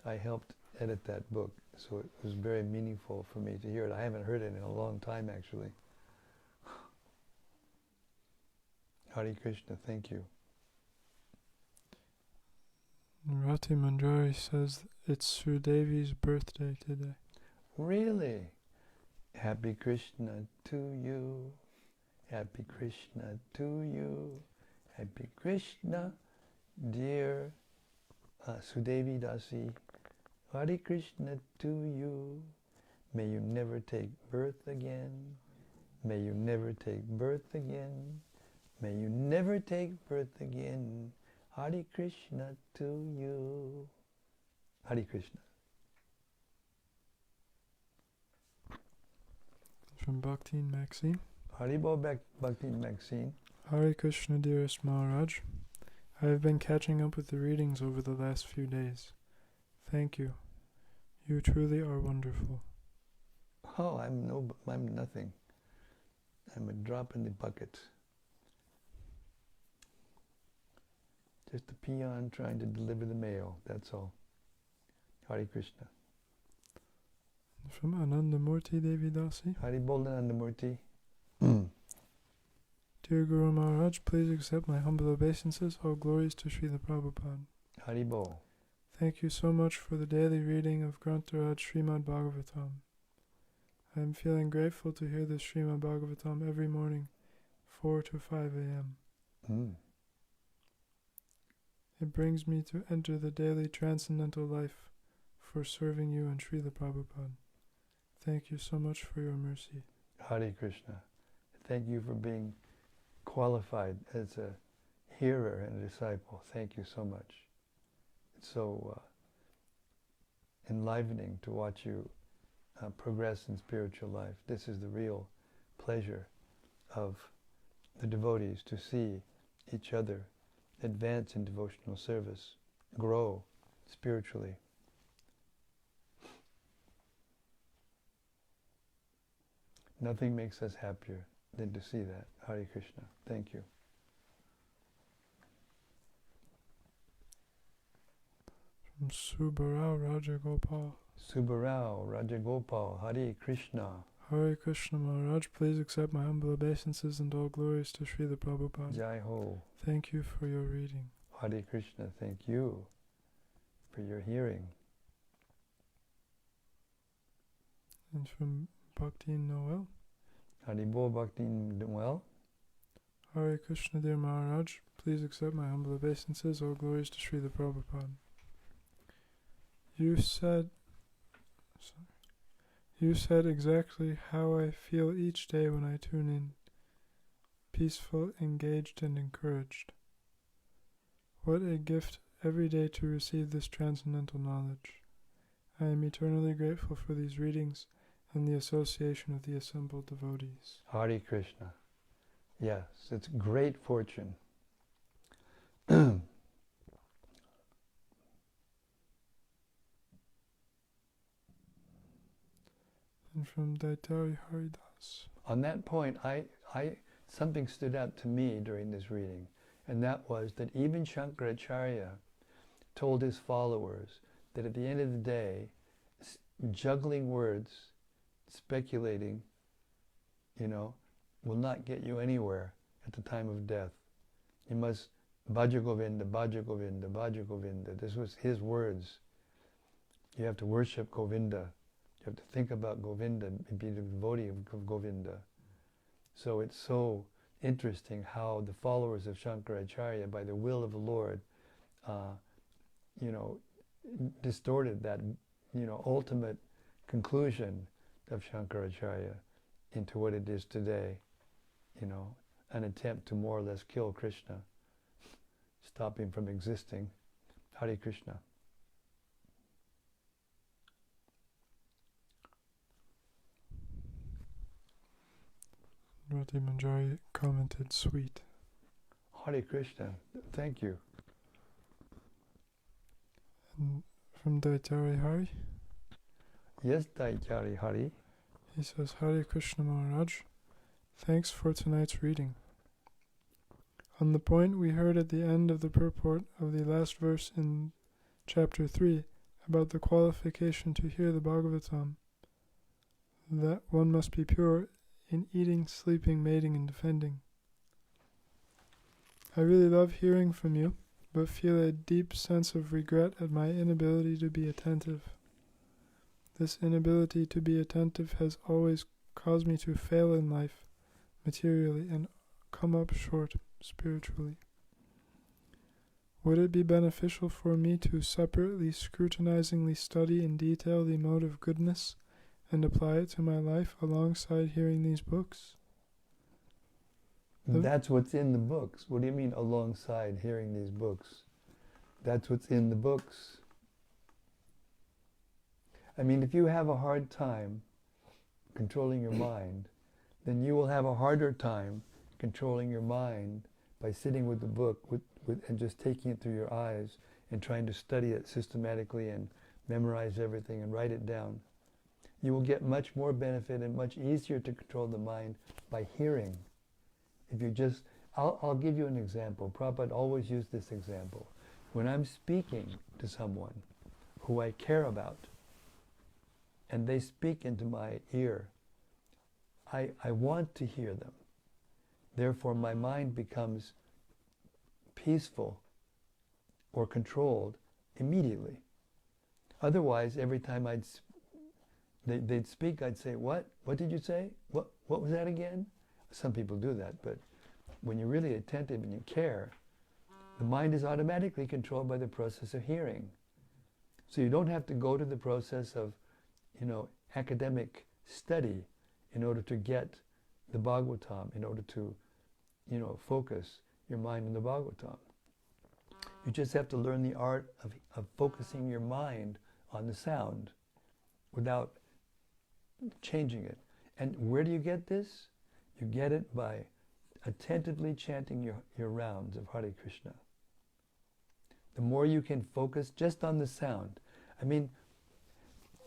I helped edit that book, so it was very meaningful for me to hear it. I haven't heard it in a long time, actually. Hare Krishna, thank you. Rati Manjari says it's Sridevi's birthday today. Really? Happy Krishna to you. Happy Krishna to you. Happy Krishna, dear Sudevi Dasi. Hare Krishna to you. May you never take birth again. May you never take birth again. May you never take birth again. Hare Krishna to you. Hare Krishna. From Bhakti Maxine. Haribo Bhakti Maxine. Hare Krishna, dearest Maharaj. I have been catching up with the readings over the last few days. Thank you. You truly are wonderful. Oh, I'm nothing. I'm a drop in the bucket. Just a peon trying to deliver the mail, that's all. Hare Krishna. From Anandamurti Devi Dasi. Hari Bol Anandamurti. Dear Guru Maharaj, please accept my humble obeisances. All glories to Srila Prabhupada. Hari Bol. Thank you so much for the daily reading of Canto Śrīmad-Bhāgavatam. I am feeling grateful to hear this Śrīmad-Bhāgavatam every morning, 4 to 5 a.m. It brings me to enter the daily transcendental life for serving you and Srila Prabhupada. Thank you so much for your mercy. Hare Krishna. Thank you for being qualified as a hearer and a disciple. Thank you so much. It's so enlivening to watch you progress in spiritual life. This is the real pleasure of the devotees, to see each other advance in devotional service, grow spiritually. Nothing makes us happier than to see that. Hare Krishna. Thank you. From Subbarao Rajagopal. Subbarao Rajagopal. Hare Krishna. Hare Krishna Maharaj, please accept my humble obeisances and all glories to Srila Prabhupada. Jai Ho. Thank you for your reading. Hare Krishna. Thank you for your hearing. And from Bhakti Noel. Haribo Bhakti Noel. Hare Krishna, dear Maharaj, please accept my humble obeisances. All glories to Srila Prabhupada. You said exactly how I feel each day when I tune in. Peaceful, engaged, and encouraged. What a gift every day to receive this transcendental knowledge. I am eternally grateful for these readings and the association of the assembled devotees. Hare Krishna. Yes, it's great fortune. And from Daitari Haridas. On that point, something stood out to me during this reading, and that was that even Shankaracharya told his followers that at the end of the day, juggling words, speculating, will not get you anywhere at the time of death. You must bhaja Govinda, bhaja Govinda, bhaja Govinda. This was his words. You have to worship Govinda. You have to think about Govinda and be the devotee of Govinda. So it's so interesting how the followers of Shankaracharya, by the will of the Lord, distorted that, ultimate conclusion of Shankaracharya into what it is today, an attempt to more or less kill Krishna, stop him from existing. Hare Krishna. Rati Manjari commented, sweet. Hare Krishna. Thank you. And from Daitari Hari. Yes, Daitari Hari. He says, Hare Krishna Maharaj, thanks for tonight's reading. On the point we heard at the end of the purport of the last verse in chapter 3 about the qualification to hear the Bhagavatam, that one must be pure in eating, sleeping, mating, and defending. I really love hearing from you, but feel a deep sense of regret at my inability to be attentive. This inability to be attentive has always caused me to fail in life, materially, and come up short spiritually. Would it be beneficial for me to separately, scrutinizingly study in detail the mode of goodness and apply it to my life alongside hearing these books? That's what's in the books. What do you mean alongside hearing these books? That's what's in the books. I mean, if you have a hard time controlling your mind, then you will have a harder time controlling your mind by sitting with the book and just taking it through your eyes and trying to study it systematically and memorize everything and write it down. You will get much more benefit and much easier to control the mind by hearing. If you just, I'll give you an example. Prabhupada always used this example. When I'm speaking to someone who I care about, and they speak into my ear, I want to hear them. Therefore, my mind becomes peaceful or controlled immediately. Otherwise, every time they'd speak, I'd say, "What? What did you say? What was that again?" Some people do that, but when you're really attentive and you care, the mind is automatically controlled by the process of hearing. So you don't have to go to the process of, academic study in order to get the Bhagavatam, in order to, focus your mind on the Bhagavatam. You just have to learn the art of focusing your mind on the sound without changing it. And where do you get this? You get it by attentively chanting your rounds of Hare Krishna. The more you can focus just on the sound. I mean,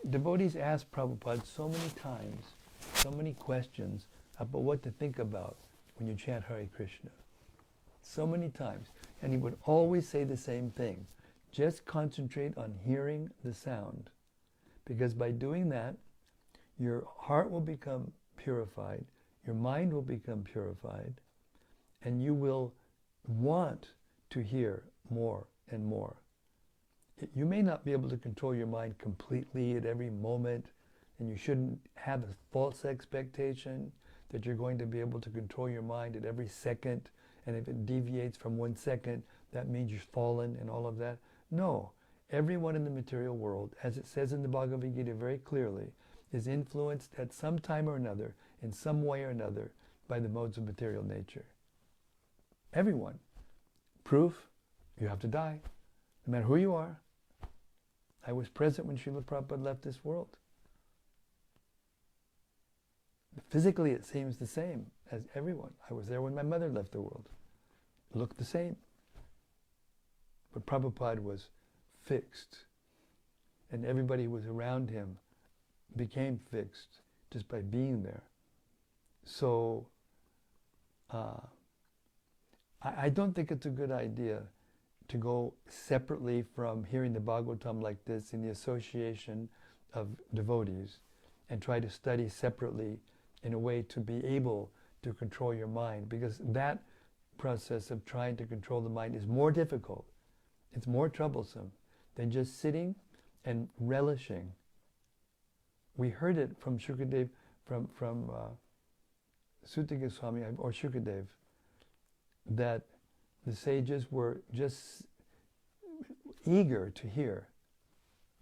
devotees ask Prabhupada so many times, so many questions about what to think about when you chant Hare Krishna. So many times. And he would always say the same thing. Just concentrate on hearing the sound. Because by doing that, your heart will become purified, your mind will become purified, and you will want to hear more and more. You may not be able to control your mind completely at every moment, and you shouldn't have a false expectation that you're going to be able to control your mind at every second, and if it deviates from 1 second, that means you've fallen and all of that. No. Everyone in the material world, as it says in the Bhagavad Gita very clearly, is influenced at some time or another, in some way or another, by the modes of material nature. Everyone. Proof, you have to die. No matter who you are. I was present when Srila Prabhupada left this world. Physically it seems the same as everyone. I was there when my mother left the world. It looked the same. But Prabhupada was fixed. And everybody who was around him became fixed just by being there. So, I don't think it's a good idea to go separately from hearing the Bhagavatam like this in the association of devotees and try to study separately in a way to be able to control your mind, because that process of trying to control the mind is more difficult, it's more troublesome than just sitting and relishing. We heard it from Shukadev, from Sutta Goswami or Shukadev, that the sages were just eager to hear.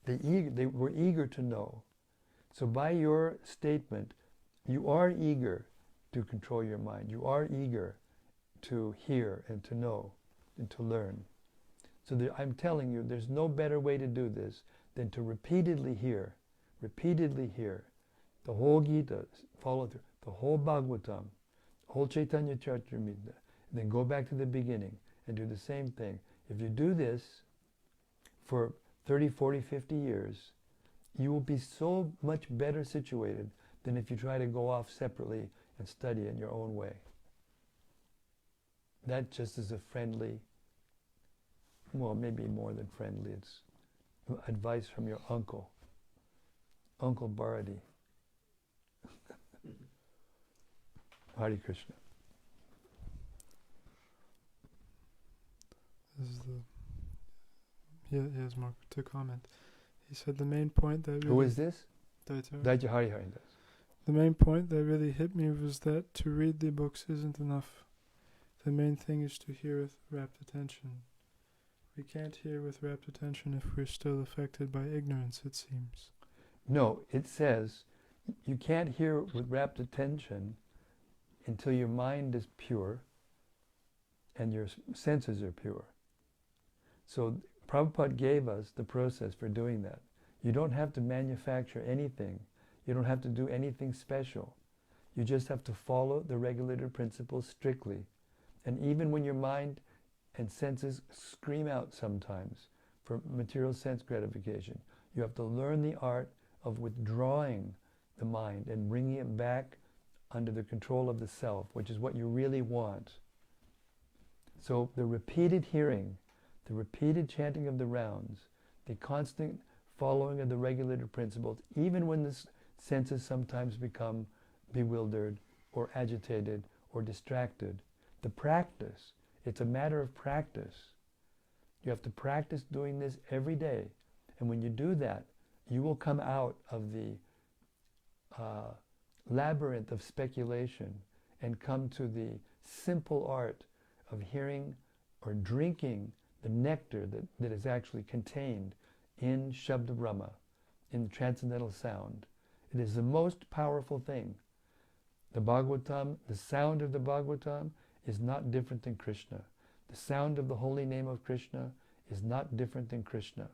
They were eager to know. So by your statement, you are eager to control your mind. You are eager to hear and to know and to learn. So I'm telling you, there's no better way to do this than to repeatedly hear the whole Gita, follow through, the whole Bhagavatam, the whole Chaitanya Charitamrita, and then go back to the beginning and do the same thing. If you do this for 30, 40, 50 years, you will be so much better situated than if you try to go off separately and study in your own way. That just is a friendly, well, maybe more than friendly, it's advice from your uncle, Uncle Bharati. Hare Krishna. This is he has more to comment. He said the main point that really... Who is this? Daitya. Hari Hari. The main point that really hit me was that to read the books isn't enough. The main thing is to hear with rapt attention. We can't hear with rapt attention if we're still affected by ignorance, it seems. No, it says you can't hear with rapt attention until your mind is pure and your senses are pure. So Prabhupada gave us the process for doing that. You don't have to manufacture anything. You don't have to do anything special. You just have to follow the regulator principles strictly. And even when your mind and senses scream out sometimes for material sense gratification, you have to learn the art of withdrawing the mind and bringing it back under the control of the self, which is what you really want. So the repeated hearing, the repeated chanting of the rounds, the constant following of the regulator principles, even when the senses sometimes become bewildered or agitated or distracted, the practice, it's a matter of practice. You have to practice doing this every day. And when you do that, you will come out of the labyrinth of speculation and come to the simple art of hearing or drinking the nectar that is actually contained in Shabda Brahma, in transcendental sound. It is the most powerful thing. The Bhagavatam, the sound of the Bhagavatam is not different than Kṛṣṇa. The sound of the holy name of Kṛṣṇa is not different than Kṛṣṇa.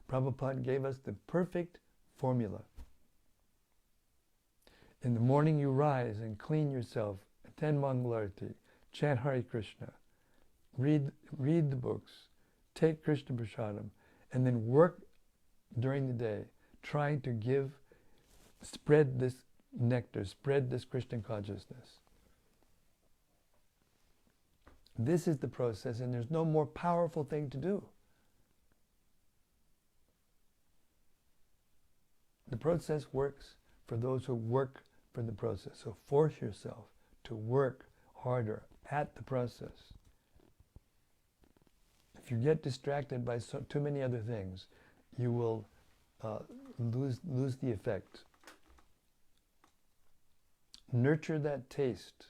Prabhupada gave us the perfect formula. In the morning you rise and clean yourself, attend Mangalarti, chant Hare Krishna, read the books, take Krishna Prasadam, and then work during the day trying to spread this nectar, spread this Krishna consciousness. This is the process, and there's no more powerful thing to do. The process works for those who work for the process. So force yourself to work harder at the process. If you get distracted by too many other things, you will lose the effect. Nurture that taste.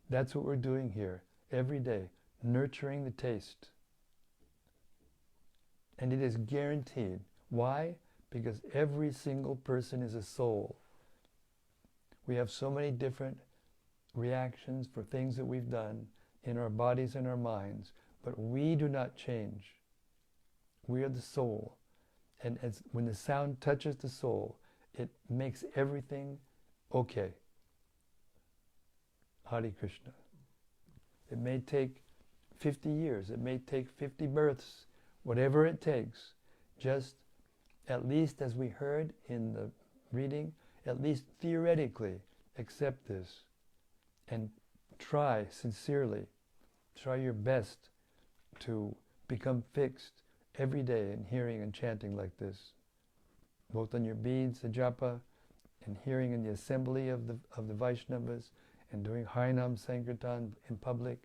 That's what we're doing here every day, nurturing the taste. And it is guaranteed. Why? Because every single person is a soul. We have so many different reactions for things that we've done in our bodies and our minds, but we do not change. We are the soul. And when the sound touches the soul, it makes everything okay. Hare Krishna. It may take 50 years, it may take 50 births, whatever it takes. Just, at least as we heard in the reading, at least theoretically accept this and try sincerely, try your best to become fixed every day in hearing and chanting like this, both on your beads, the japa, and hearing in the assembly of the Vaishnavas, and doing Harinam Sankirtan in public,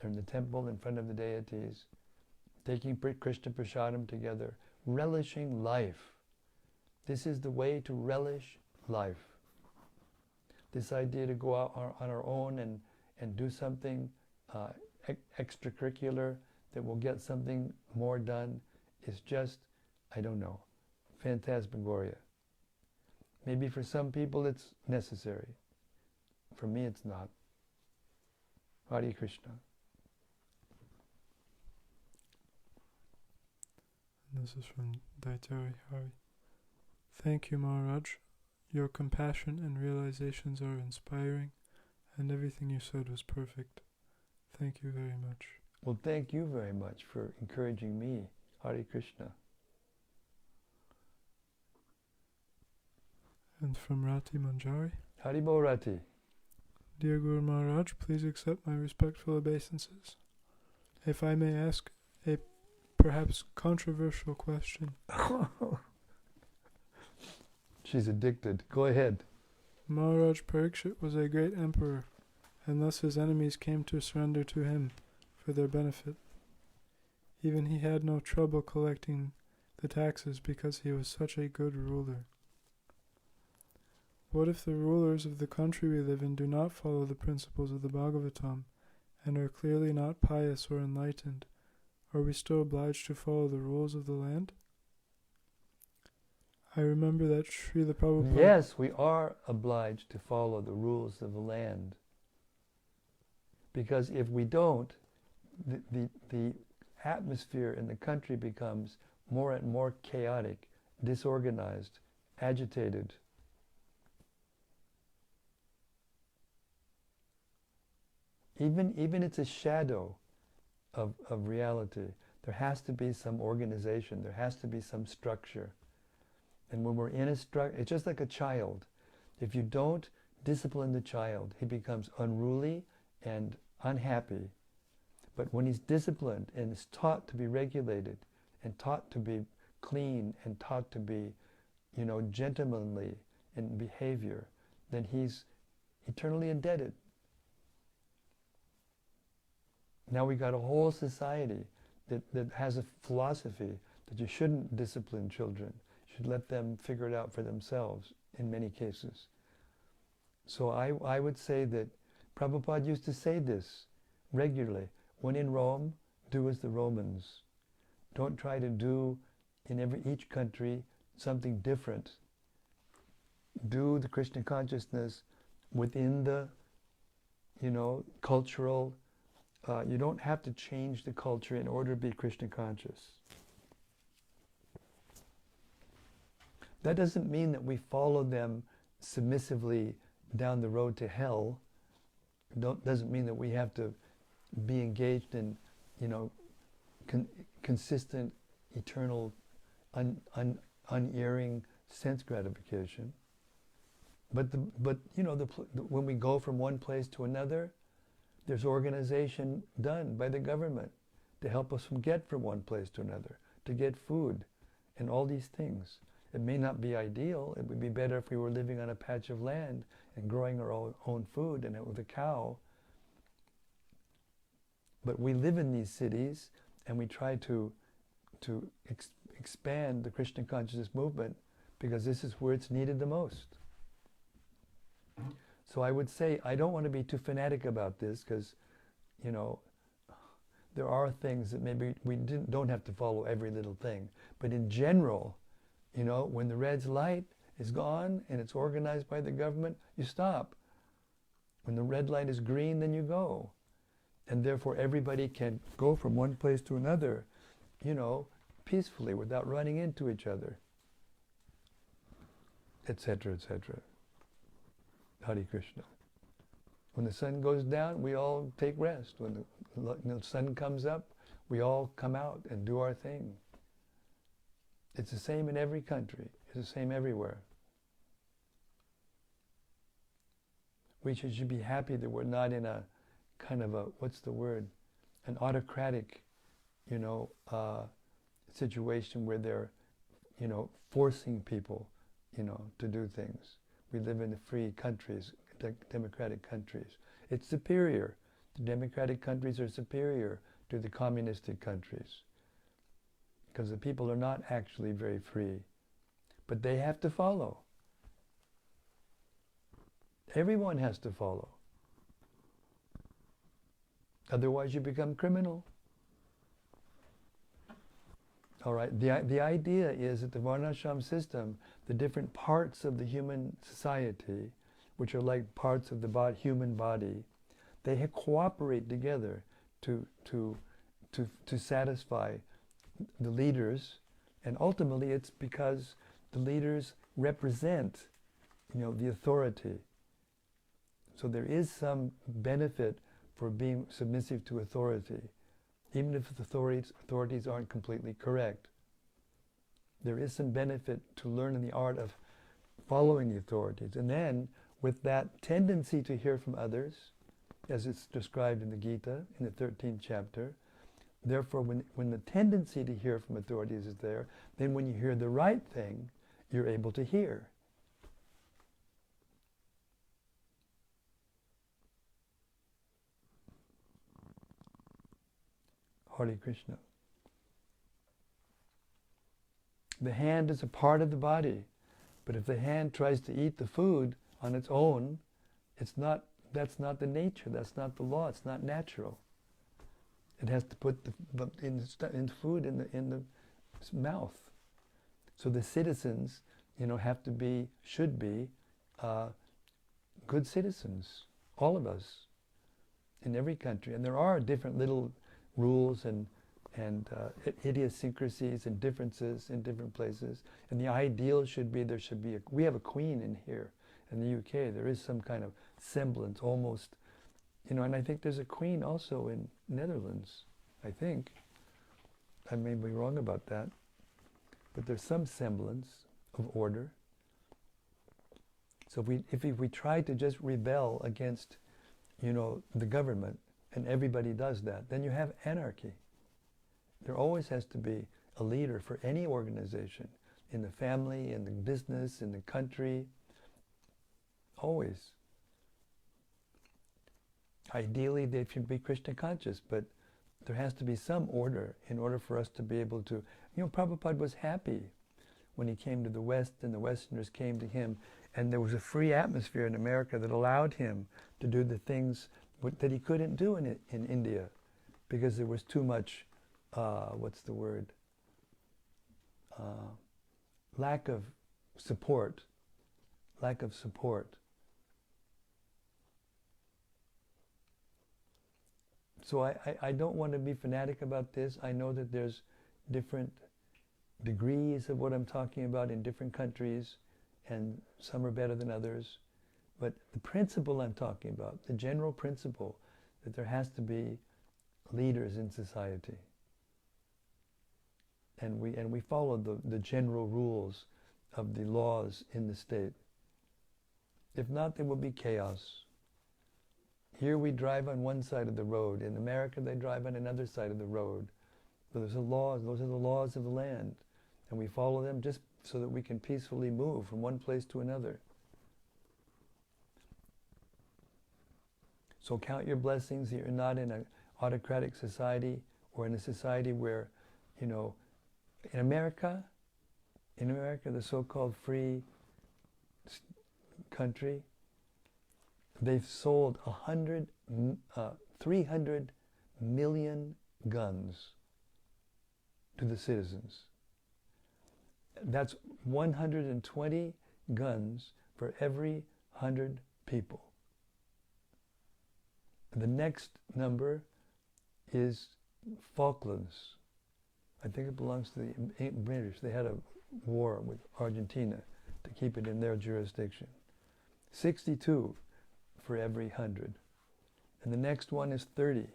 or in the temple in front of the deities, taking Krishna Prasadam together, relishing life. This is the way to relish life. This idea to go out on our own and do something extracurricular that will get something more done is just, I don't know, phantasmagoria. Maybe for some people it's necessary. For me it's not. Hare Krishna. This is from Daitari Hari. Thank you, Maharaj. Your compassion and realizations are inspiring, and everything you said was perfect. Thank you very much. Well, thank you very much for encouraging me. Hare Krishna. And from Rati Manjari. Haribo Rati. Dear Guru Maharaj, please accept my respectful obeisances. If I may ask a perhaps controversial question. She's addicted. Go ahead. Maharaj Parikshit was a great emperor, and thus his enemies came to surrender to him for their benefit. Even he had no trouble collecting the taxes because he was such a good ruler. What if the rulers of the country we live in do not follow the principles of the Bhagavatam and are clearly not pious or enlightened, are we still obliged to follow the rules of the land? I remember that Srila Prabhupada... Yes, we are obliged to follow the rules of the land. Because if we don't, the atmosphere in the country becomes more and more chaotic, disorganized, agitated. Even it's a shadow of reality. There has to be some organization. There has to be some structure. And when we're in a structure, it's just like a child. If you don't discipline the child, he becomes unruly and unhappy. But when he's disciplined and is taught to be regulated and taught to be clean and taught to be, gentlemanly in behavior, then he's eternally indebted. Now we got a whole society that has a philosophy that you shouldn't discipline children. You should let them figure it out for themselves in many cases. So I would say that Prabhupada used to say this regularly. When in Rome, do as the Romans. Don't try to do in each country something different. Do the Krishna consciousness within the, cultural. You don't have to change the culture in order to be Krishna conscious. That doesn't mean that we follow them submissively down the road to hell. Doesn't mean that we have to be engaged in, consistent, eternal, unerring sense gratification. But when we go from one place to another, there's organization done by the government to help us get from one place to another, to get food and all these things. It may not be ideal. It would be better if we were living on a patch of land and growing our own food and with a cow. But we live in these cities and we try to expand the Krishna consciousness movement because this is where it's needed the most. So I would say I don't want to be too fanatic about this because, there are things that maybe we don't have to follow every little thing. But in general, when the red light is gone and it's organized by the government, you stop. When the red light is green, then you go. And therefore everybody can go from one place to another, peacefully without running into each other, etc., etc. Hare Krishna. When the sun goes down, we all take rest. When the sun comes up, we all come out and do our thing. It's the same in every country. It's the same everywhere. We should be happy that we're not in a kind of an autocratic, situation where they're, forcing people, to do things. We live in the free countries, democratic countries. It's superior. The democratic countries are superior to the communistic countries because the people are not actually very free. But they have to follow. Everyone has to follow. Otherwise you become criminal. All right, the idea is that the varnashram system, the different parts of the human society, which are like parts of the human body, they cooperate together to satisfy the leaders, and ultimately it's because the leaders represent, the authority. So there is some benefit for being submissive to authority, even if the authorities aren't completely correct. There is some benefit to learning the art of following the authorities. And then, with that tendency to hear from others, as it's described in the Gita, in the 13th chapter, therefore when the tendency to hear from authorities is there, then when you hear the right thing, you're able to hear. Hare Krishna. The hand is a part of the body, but if the hand tries to eat the food on its own, it's not that's not the nature, that's not the law, it's not natural. It has to put in food in the mouth. So the citizens, should be good citizens, all of us, in every country. And there are different little rules and idiosyncrasies and differences in different places. And the ideal should be we have a queen in here. In the UK, there is some kind of semblance, almost, and I think there's a queen also in Netherlands, I think. I may be wrong about that. But there's some semblance of order. So if we try to just rebel against, the government, and everybody does that, then you have anarchy. There always has to be a leader for any organization, in the family, in the business, in the country. Always. Ideally, they should be Krishna conscious, but there has to be some order in order for us to be able to... Prabhupada was happy when he came to the West and the Westerners came to him, and there was a free atmosphere in America that allowed him to do the things that he couldn't do in India, because there was too much, lack of support. So I don't want to be fanatic about this. I know that there's different degrees of what I'm talking about in different countries, and some are better than others. But the principle I'm talking about, the general principle, that there has to be leaders in society. And we follow the general rules of the laws in the state. If not, there will be chaos. Here we drive on one side of the road. In America, they drive on another side of the road. So there's a law. Those are the laws of the land. And we follow them just so that we can peacefully move from one place to another. So count your blessings that you're not in an autocratic society, or in a society where, in America, the so-called free country, they've sold 300 million guns to the citizens. That's 120 guns for every 100 people. The next number is Falklands. I think it belongs to the British. They had a war with Argentina to keep it in their jurisdiction. 62 for every 100. And the next one is 30.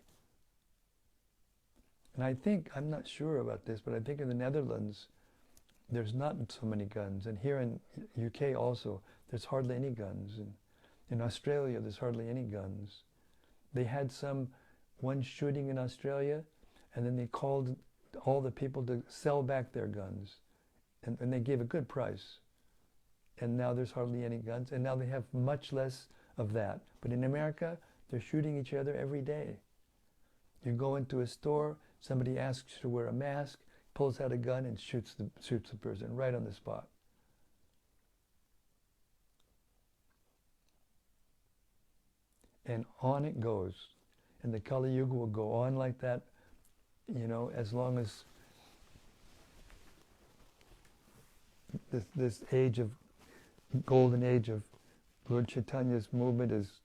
And I think, I'm not sure about this, but I think in the Netherlands, there's not so many guns. And here in UK also, there's hardly any guns. And in Australia, there's hardly any guns. They had one shooting in Australia, and then they called all the people to sell back their guns. And they gave a good price. And now there's hardly any guns. And now they have much less of that. But in America, they're shooting each other every day. You go into a store, somebody asks you to wear a mask, pulls out a gun and shoots the person right on the spot. And on it goes. And the Kali Yuga will go on like that, as long as this golden age of Lord Chaitanya's movement is,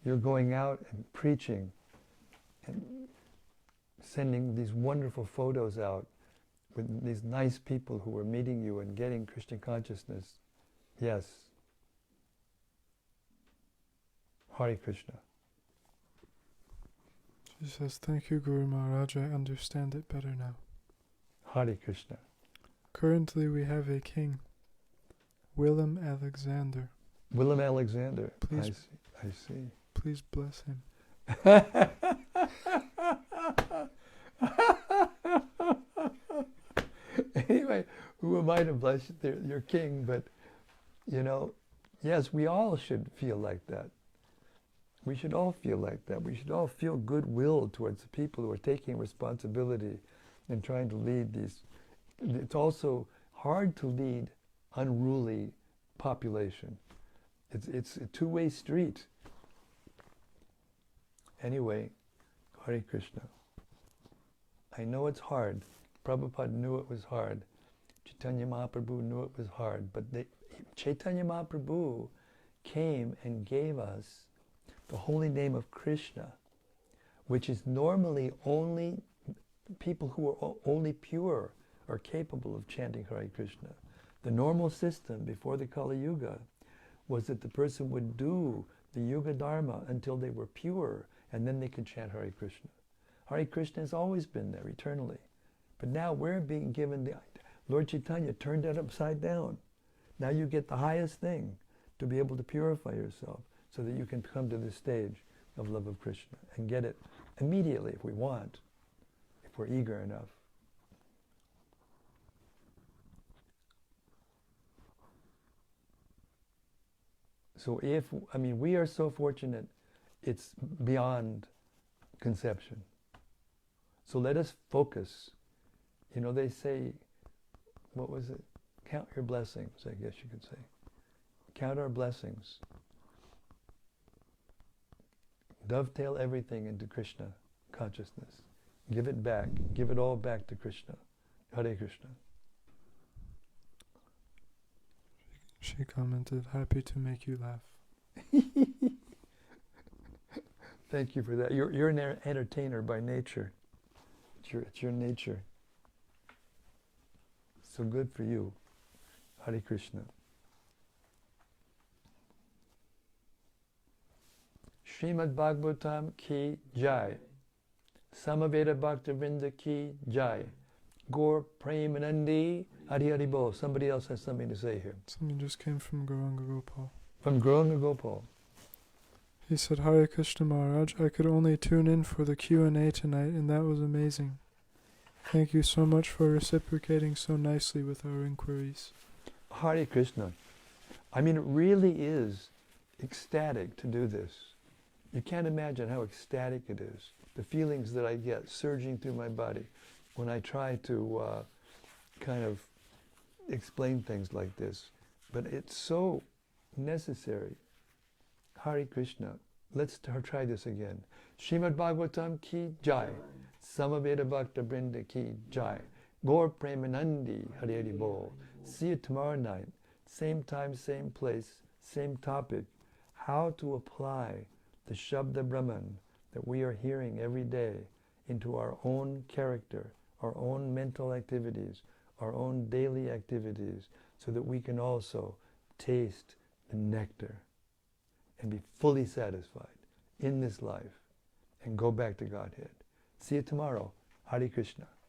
you're going out and preaching and sending these wonderful photos out with these nice people who are meeting you and getting Krishna consciousness. Yes. Hare Krishna. She says, thank you, Guru Maharaj, I understand it better now. Hare Krishna. Currently we have a king, Willem Alexander. Willem Alexander. Please, I see. Please bless him. Anyway, who am I to bless your king? But, yes, we all should feel like that. We should all feel like that. We should all feel goodwill towards the people who are taking responsibility and trying to lead these. It's also hard to lead unruly population. It's a two-way street. Anyway, Hare Krishna. I know it's hard. Prabhupada knew it was hard. Chaitanya Mahaprabhu knew it was hard. But Chaitanya Mahaprabhu came and gave us the holy name of Krishna, which is normally only people who are only pure are capable of chanting Hare Krishna. The normal system before the Kali Yuga was that the person would do the Yuga Dharma until they were pure, and then they could chant Hare Krishna. Hare Krishna has always been there eternally. But now we're being given the... Lord Chaitanya turned that upside down. Now you get the highest thing to be able to purify yourself so that you can come to this stage of love of Krishna and get it immediately if we want, if we're eager enough. So we are so fortunate, it's beyond conception. So let us focus. You know, they say, what was it? Count your blessings, I guess you could say. Count our blessings. Dovetail everything into Krishna consciousness. Give it back. Give it all back to Krishna. Hare Krishna. She commented, happy to make you laugh. Thank you for that. You're an entertainer by nature. It's your nature. So good for you. Hare Krishna. Śrīmad-Bhāgavatam ki jai. Samaveda Bhaktivinoda ki jai. Gaur Premanandi Hari Hari Bol. Somebody else has something to say here. Something just came from Gauranga Gopal. From Gauranga Gopal. He said, Hare Krishna Maharaj, I could only tune in for the Q&A tonight, and that was amazing. Thank you so much for reciprocating so nicely with our inquiries. Hare Krishna. I mean, it really is ecstatic to do this. You can't imagine how ecstatic it is. The feelings that I get surging through my body when I try to kind of explain things like this. But it's so necessary. Hare Krishna. Let's try this again. Śrīmad-Bhāgavatam ki jai. Samaveda Bhakta Brinda ki jai. Gaur Premanandi Hari Hari Bol. See you tomorrow night. Same time, same place, same topic. How to apply the Shabda Brahman that we are hearing every day into our own character, our own mental activities, our own daily activities, so that we can also taste the nectar and be fully satisfied in this life and go back to Godhead. See you tomorrow. Hare Krishna.